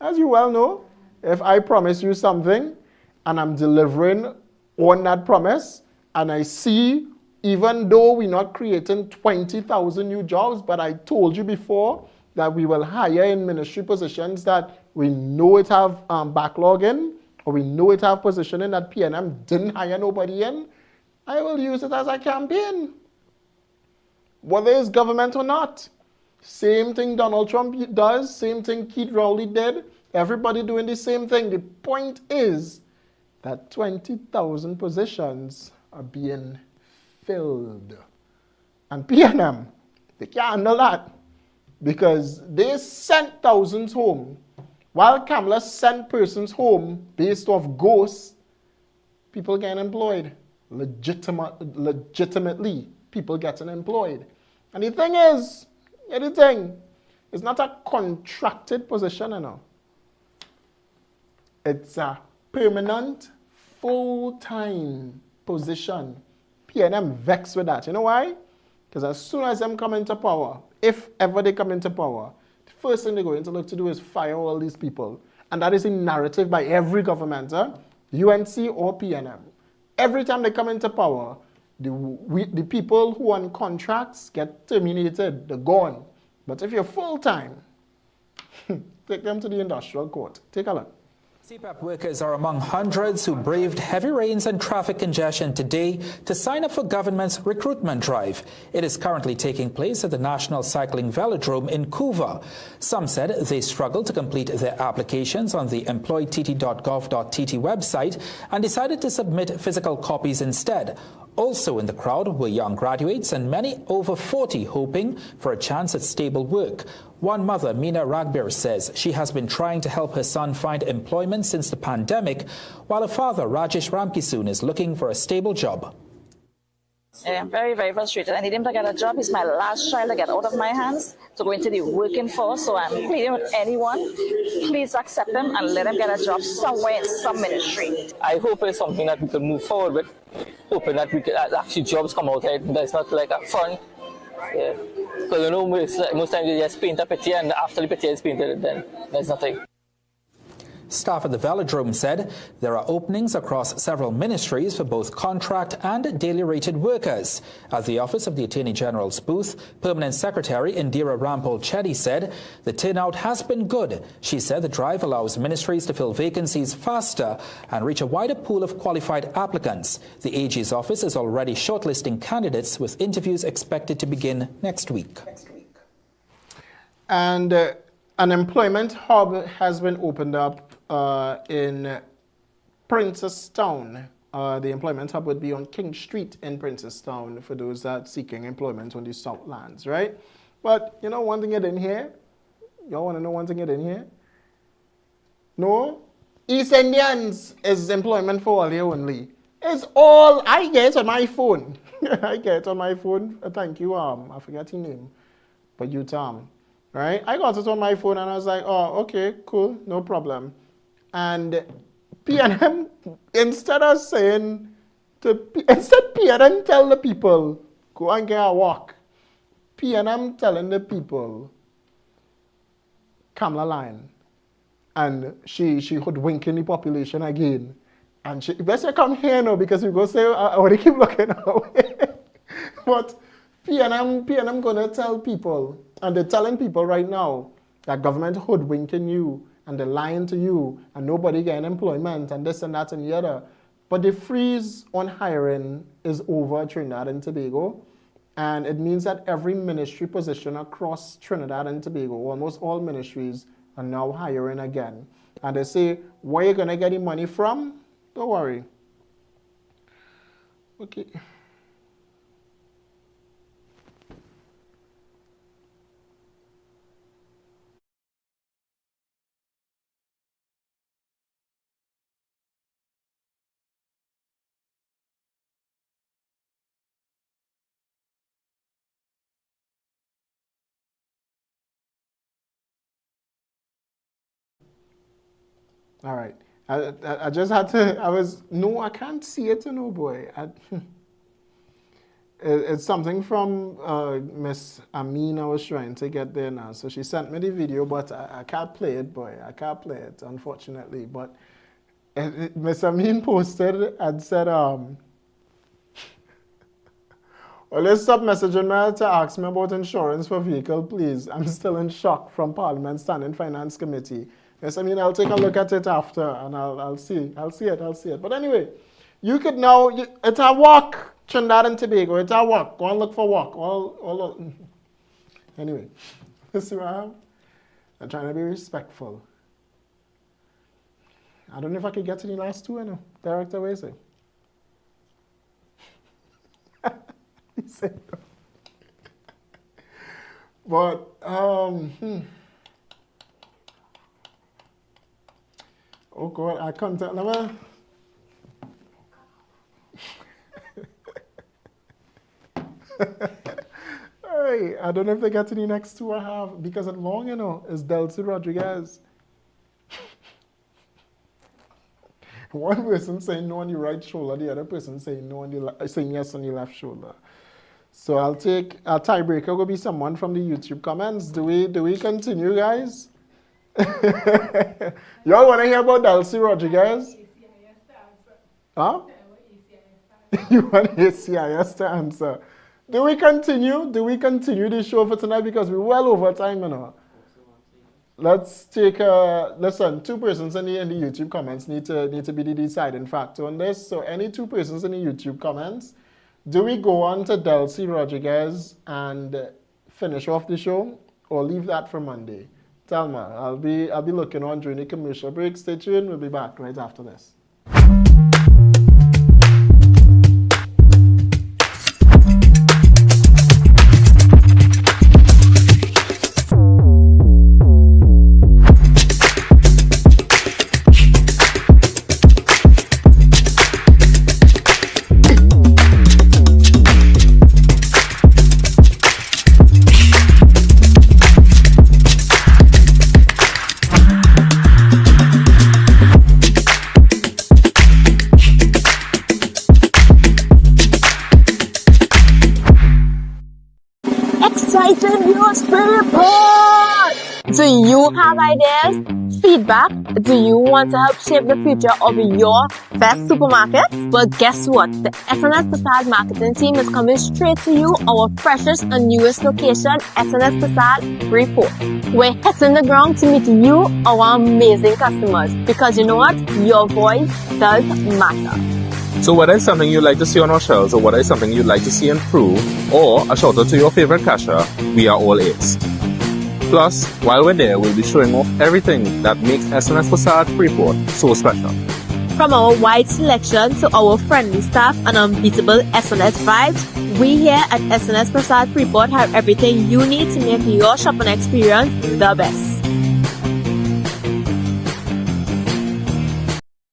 As you well know, if I promise you something and I'm delivering on that promise, and I see, even though we're not creating 20,000 new jobs, but I told you before that we will hire in ministry positions that we know it have backlog in, or we know it have position in that PNM didn't hire nobody in, I will use it as a campaign. Whether it's government or not. Same thing Donald Trump does, same thing Keith Rowley did, everybody doing the same thing. The point is that 20,000 positions are being filled. And PNM, they can't handle that, because they sent thousands home. While Kamala sent persons home based off ghosts, people getting employed. legitimately people getting employed. And the thing is, it's not a contracted position, you know. It's a permanent, full-time position. PNM vexed with that. You know why? Because as soon as them come into power, if ever they come into power, the first thing they're going to look to do is fire all these people. And that is a narrative by every government, UNC or PNM. Every time they come into power, the people who on contracts get terminated, they're gone. But if you're full-time, take them to the industrial court. Take a look. CPAP workers are among hundreds who braved heavy rains and traffic congestion today to sign up for government's recruitment drive. It is currently taking place at the National Cycling Velodrome in Couva. Some said they struggled to complete their applications on the employtt.gov.tt website and decided to submit physical copies instead. Also in the crowd were young graduates and many over 40 hoping for a chance at stable work. One mother, Mina Ragbir, says she has been trying to help her son find employment since the pandemic, while her father, Rajesh Ramkisoon, is looking for a stable job. I'm very, very frustrated. I need him to get a job. He's my last child to get out of my hands to go into the working force. So I'm pleading with anyone, please accept him and let him get a job somewhere in some ministry. I hope it's something that we can move forward with, hoping that we can actually jobs come out here. That's not like a fun. Yeah. Because you know, most times you just paint a picture and after the picture is painted, then there's nothing. Staff at the velodrome said there are openings across several ministries for both contract and daily rated workers. At the office of the Attorney General's booth, Permanent Secretary Indira Rampal Chetty said the turnout has been good. She said the drive allows ministries to fill vacancies faster and reach a wider pool of qualified applicants. The AG's office is already shortlisting candidates with interviews expected to begin next week. And an employment hub has been opened up in Princestown. The employment hub would be on King Street in Princestown for those that are seeking employment on the Southlands, right? But you know one thing you didn't hear? Y'all want to know one thing you didn't hear? No? East Indians is employment for all here only. It's all, I get on my phone. I get on my phone. Thank you, I forgot your name. But you, Tom. Right? I got it on my phone and I was like, oh, okay, cool, no problem. And PNM, instead PNM tell the people, go and get a walk. PNM telling the people, Kamala line. And she hoodwinking the population again. And she best come here now because we go say, I already keep looking away. But PNM gonna tell people, and they're telling people right now that government hoodwinking you and they're lying to you and nobody getting employment and this and that and the other. But the freeze on hiring is over Trinidad and Tobago. And it means that every ministry position across Trinidad and Tobago, almost all ministries, are now hiring again. And they say, where are you going to get the money from? Don't worry. Okay. All right. I just had to, I can't see it, no boy. It's something from Miss Amin I was trying to get there now. So she sent me the video, but I can't play it, boy. I can't play it, unfortunately. But Miss Amin posted and said, well, let's stop messaging me to ask me about insurance for vehicle, please. I'm still in shock from Parliament Standing Finance Committee. Yes, I mean, I'll take a look at it after and I'll see it. But anyway, you could now, it's a walk, Trinidad and Tobago, it's a walk. Go and look for walk. Anyway, you see what I have? I'm trying to be respectful. I don't know if I could get to the last two, I know. Director, what is it? He said no. But, oh God, I can't tell. Hey, I don't know if they get to the next two I have because it's long, is Delcy Rodriguez. One person saying no on the right shoulder, the other person saying no on saying yes on the left shoulder. So I'll take a tiebreaker. Will be someone from the YouTube comments. Do we continue, guys? Y'all want to hear about Delcy Rodriguez? Huh? You want ACIS to answer? Do we continue? Do we continue this show for tonight because we're well over time, Let's take listen. Two persons in the YouTube comments need to be the deciding factor on this. So any two persons in the YouTube comments, do we go on to Delcy Rodriguez and finish off the show, or leave that for Monday? Thelma, I'll be looking on during the commercial break. Stay tuned. We'll be back right after this. Do you have ideas, feedback? Do you want to help shape the future of your best supermarket? Well, guess what? The SNS Facade marketing team is coming straight to you, our freshest and newest location, SNS Facade Freeport. We're hitting the ground to meet you, our amazing customers, because you know what? Your voice does matter. So whether it's something you'd like to see on our shelves, or whether it's something you'd like to see improve, or a shout out to your favorite cashier, we are all ears. Plus, while we're there, we'll be showing off everything that makes SNS Facade Freeport so special. From our wide selection to our friendly staff and unbeatable SNS vibes, we here at SNS Facade Freeport have everything you need to make your shopping experience the best.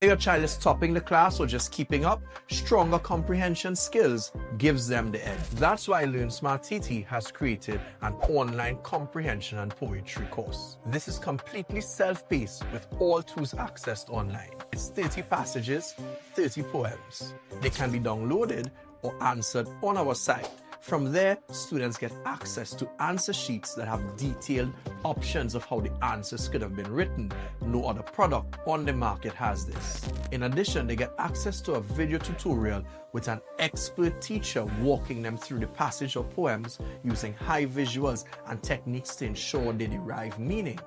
Your child is topping the class or just keeping up, stronger comprehension skills gives them the edge. That's why Learn Smart TT has created an online comprehension and poetry course. This is completely self-paced with all tools accessed online. It's 30 passages, 30 poems. They can be downloaded or answered on our site. From there, students get access to answer sheets that have detailed options of how the answers could have been written. No other product on the market has this. In addition, they get access to a video tutorial with an expert teacher walking them through the passage of poems using high visuals and techniques to ensure they derive meaning.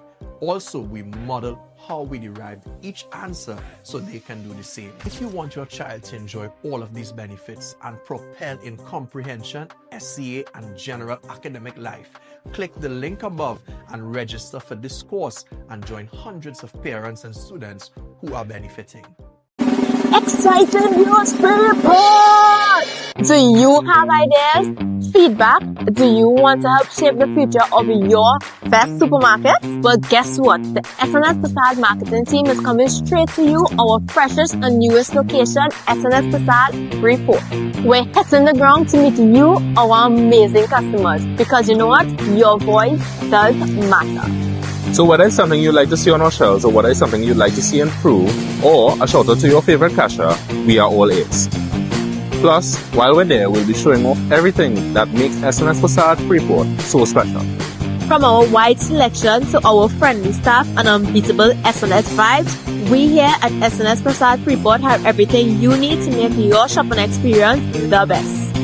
Also, we model how we derived each answer so they can do the same. If you want your child to enjoy all of these benefits and propel in comprehension, SCA, and general academic life, click the link above and register for this course and join hundreds of parents and students who are benefiting. Exciting news report! Do you have ideas, feedback? Do you want to help shape the future of your best supermarket? Well, guess what? The SNS Facade marketing team is coming straight to you, our freshest and newest location, SNS Facade Freeport. We're hitting the ground to meet you, our amazing customers, because you know what? Your voice does matter. So whether it's something you'd like to see on our shelves, or whether it's something you'd like to see improve, or a shout out to your favorite cashier, we are all ears. Plus, while we're there, we'll be showing off everything that makes SNS Facade Freeport so special. From our wide selection to our friendly staff and unbeatable SNS vibes, we here at SNS Facade Freeport have everything you need to make your shopping experience the best.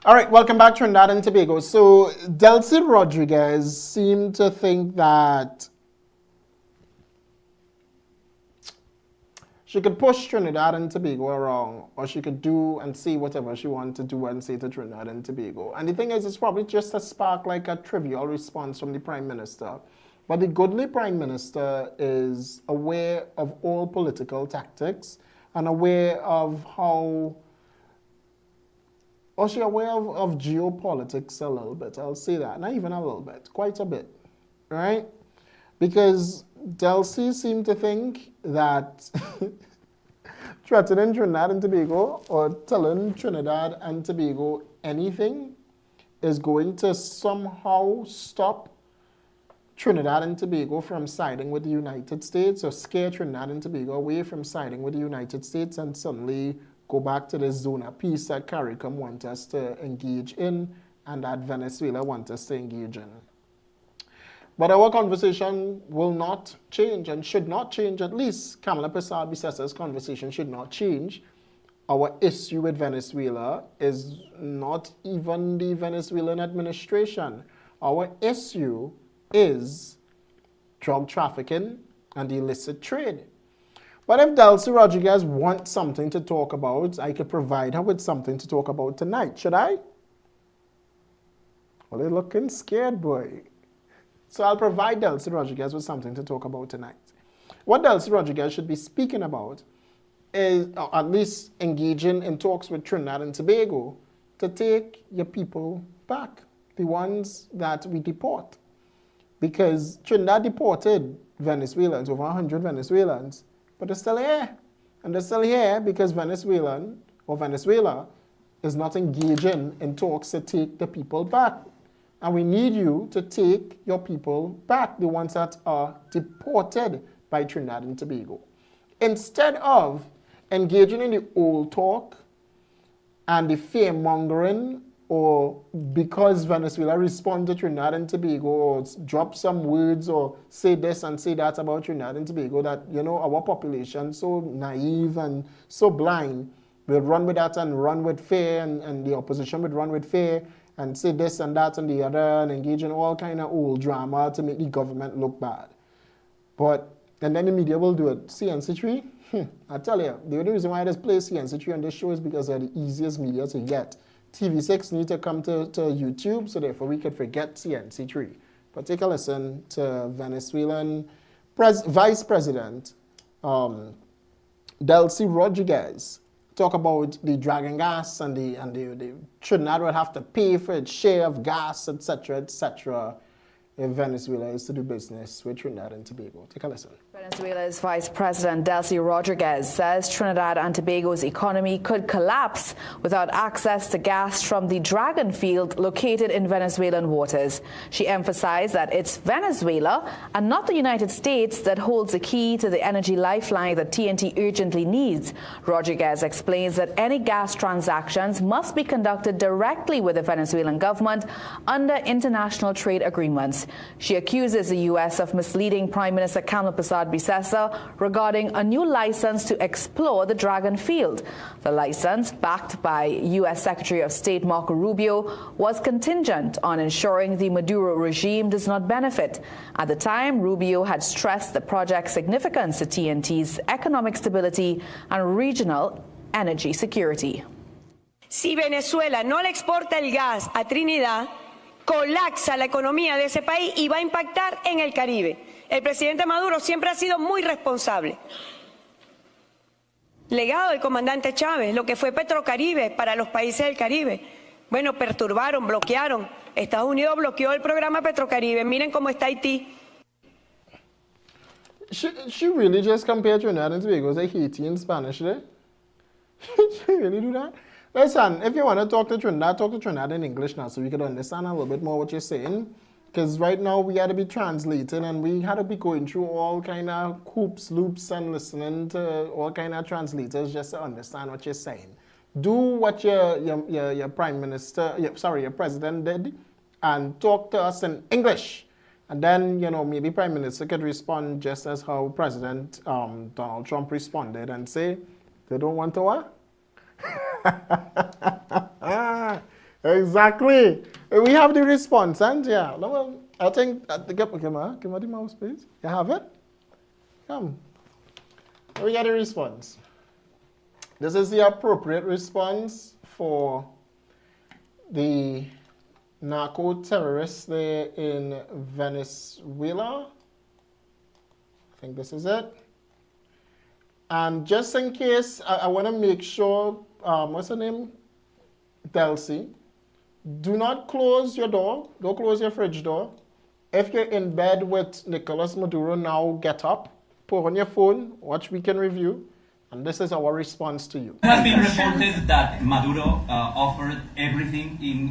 All right, welcome back to Trinidad and Tobago. So Delcy Rodriguez seemed to think that She could push Trinidad and Tobago around, or she could do and say whatever she wanted to do and say to Trinidad and Tobago. And the thing is, it's probably just a spark like a trivial response from the Prime Minister. But the goodly Prime Minister is aware of all political tactics and aware of how, or she's aware of geopolitics a little bit. I'll say that. Not even a little bit, quite a bit, right? Because Delcy seemed to think that threatening Trinidad and Tobago or telling Trinidad and Tobago anything is going to somehow stop Trinidad and Tobago from siding with the United States, or scare Trinidad and Tobago away from siding with the United States and suddenly go back to this zone of peace that CARICOM wants us to engage in and that Venezuela wants us to engage in. But our conversation will not change and should not change, at least Kamala Persad-Bissessa's conversation should not change. Our issue with Venezuela is not even the Venezuelan administration. Our issue is drug trafficking and the illicit trade. But if Delcy Rodriguez wants something to talk about, I could provide her with something to talk about tonight. Should I? Well, you're looking scared, boy. So I'll provide Delcy Rodriguez with something to talk about tonight. What Delcy Rodriguez should be speaking about is, or at least engaging in talks with Trinidad and Tobago to take your people back, the ones that we deport. Because Trinidad deported Venezuelans, over 100 Venezuelans, but they're still here. And they're still here because Venezuela is not engaging in talks to take the people back. And we need you to take your people back, the ones that are deported by Trinidad and Tobago. Instead of engaging in the old talk and the fear-mongering, or because Venezuela responded to Trinidad and Tobago, or drop some words or say this and say that about Trinidad and Tobago, that, you know, our population so naive and so blind will run with that and run with fear, and the opposition would run with fear and say this and that and the other and engage in all kind of old drama to make the government look bad. And then the media will do it. CNC3, I tell you, the only reason why I just play CNC3 on this show is because they're the easiest media to get. TV6 need to come to YouTube, so therefore we could forget CNC3. But take a listen to Venezuelan Vice President Delcy Rodriguez talk about the dragon gas and the Trinidad will have to pay for its share of gas, etc., etc., if Venezuela is to do business with Trinidad and Tobago. Take a listen. Venezuela's Vice President Delcy Rodriguez says Trinidad and Tobago's economy could collapse without access to gas from the Dragon field located in Venezuelan waters. She emphasized that it's Venezuela and not the United States that holds the key to the energy lifeline that TNT urgently needs. Rodriguez explains that any gas transactions must be conducted directly with the Venezuelan government under international trade agreements. She accuses the U.S. of misleading Prime Minister Kamala Persad-Bissessa regarding a new license to explore the Dragon field. The license, backed by U.S. Secretary of State Marco Rubio, was contingent on ensuring the Maduro regime does not benefit. At the time, Rubio had stressed the project's significance to TNT's economic stability and regional energy security. Si Venezuela no le exporta el gas a Trinidad, colapsa la economía de ese país y va a impactar en el Caribe. El presidente Maduro siempre ha sido muy responsable. Legado del comandante Chávez, lo que fue Petrocaribe para los países del Caribe. Bueno, perturbaron, bloquearon. Estados Unidos bloqueó el programa Petrocaribe. Miren cómo está Haití. She really just compared Trinidad and Tobago as Haiti in Spanish, right? She really do that? Listen, if you want to talk to Trinidad in English now so we can understand a little bit more what you're saying. Because right now we had to be translating and we had to be going through all kind of hoops, loops, and listening to all kind of translators just to understand what you're saying. Do what your Prime Minister, your President did and talk to us in English. And then, you know, maybe Prime Minister could respond just as how President Donald Trump responded and say, they don't want to what? Exactly. We have the response, and yeah. Well, I think give me the mouse, please. You have it? Come. We got a response. This is the appropriate response for the narco terrorists there in Venezuela. I think this is it. And just in case, I want to make sure, what's her name? Delcy. Do not close your door. Don't close your fridge door. If you're in bed with Nicolas Maduro now, get up, put on your phone, watch Weekend Review, and this is our response to you. It has been reported that Maduro offered everything in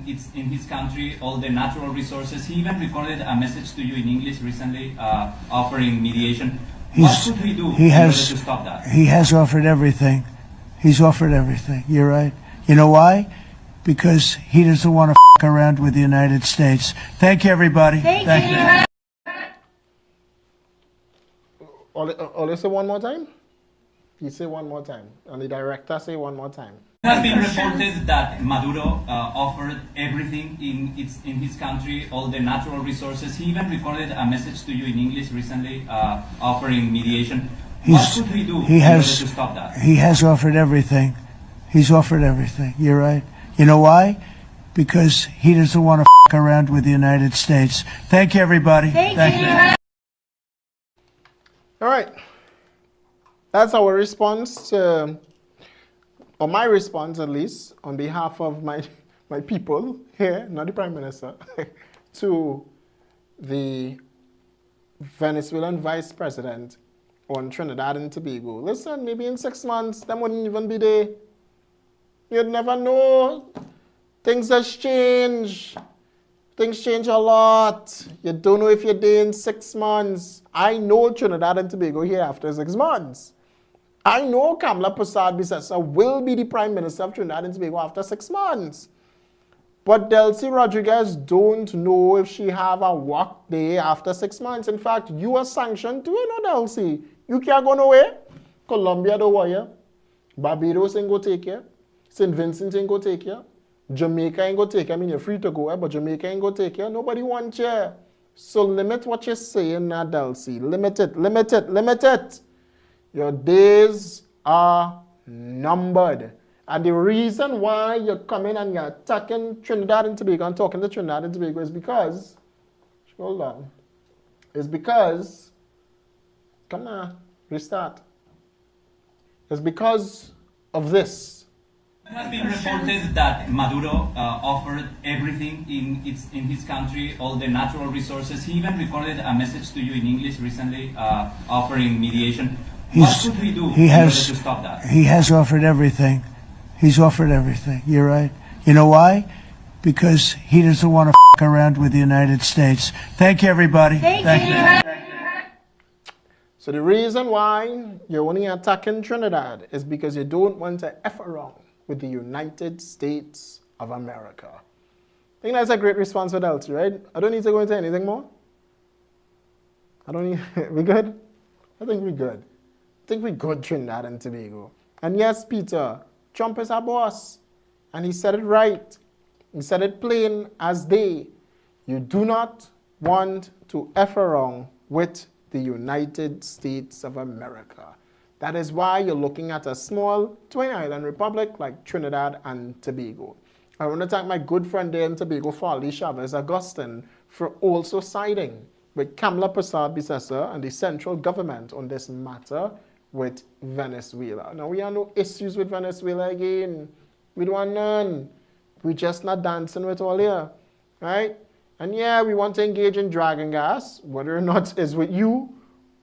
his country, all the natural resources. He even recorded a message to you in English recently, offering mediation. What should we do in order to stop that? He has offered everything. He's offered everything. You're right. You know why? Because he doesn't want to f around with the United States. Thank you, everybody. Thank you. Only say one more time? You say one more time. And the director say one more time. It has been reported that Maduro offered everything in his country, all the natural resources. He even recorded a message to you in English recently, offering mediation. What should we do in order to stop that? He has offered everything. He's offered everything. You're right. You know why? Because he doesn't want to f around with the United States. Thank you, everybody. Thank you. All right. That's our response to, or my response at least, on behalf of my people here, not the Prime Minister, to the Venezuelan Vice President on Trinidad and Tobago. Listen, maybe in 6 months, them wouldn't even be there. You'd never know. Things has changed. Things change a lot. You don't know if you're there in 6 months. I know Trinidad and Tobago here after 6 months. I know Kamala Persad-Bissessar will be the Prime Minister of Trinidad and Tobago after 6 months. But Delcy Rodriguez don't know if she have a work day after 6 months. In fact, you are sanctioned too, you know, Delcy. You can't go nowhere. Colombia don't want you. Barbados ain't go take you. St. Vincent ain't go take you. Jamaica ain't go take you. I mean, you're free to go, but Jamaica ain't go take you. Nobody wants you. So limit what you're saying now, Delcy. Limit it, limit it, limit it. Your days are numbered. And the reason why you're coming and you're attacking Trinidad and Tobago and talking to Trinidad and Tobago is because, hold on, is because, come on, restart. It's because of this. It has been reported that Maduro offered everything in his country, all the natural resources. He even recorded a message to you in English recently, offering mediation. What should we do in order to stop that? He has offered everything. He's offered everything. You're right. You know why? Because he doesn't want to f around with the United States. Thank you, everybody. Thank you. So the reason why you're only attacking Trinidad is because you don't want to F around with the United States of America. I think that's a great response for Delcy, right? I don't need to go into anything more. I don't need, we good? I think we're good. I think we're good, Trinidad and Tobago. And yes, Peter, Trump is our boss. And he said it right. He said it plain as day. You do not want to F around with the United States of America. That is why you're looking at a small twin island republic like Trinidad and Tobago. I want to thank my good friend there in Tobago, Farley Chavez Augustin, for also siding with Kamala Persad-Bissessar and the central government on this matter with Venezuela. Now, we have no issues with Venezuela again. We don't want none. We're just not dancing with all here, right? And yeah, we want to engage in dragon gas, whether or not it's with you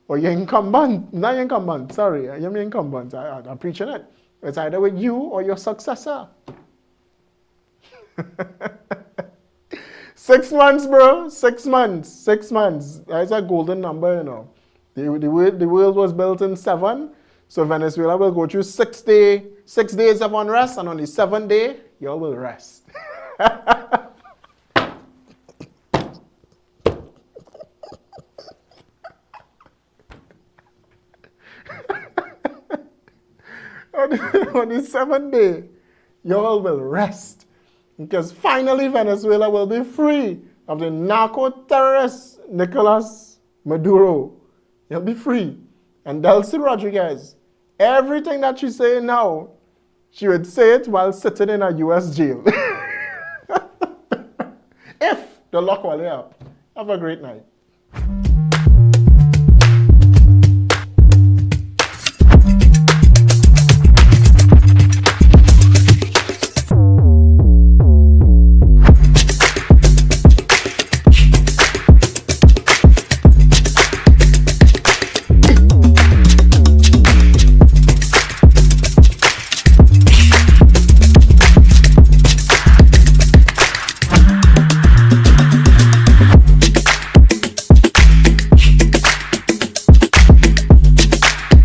or your incumbent. Not your incumbent, sorry, you're my incumbent. I'm preaching it. It's either with you or your successor. 6 months, bro. 6 months. 6 months. That's a golden number, you know. The world was built in 7. So Venezuela will go through 6 days of unrest, and on the 7th day, y'all will rest. On the 7th day, y'all will rest. Because finally Venezuela will be free of the narco-terrorist Nicolas Maduro. You'll be free. And Delcy Rodriguez, everything that she's saying now, she would say it while sitting in a US jail. If the luck will lay up. Have a great night.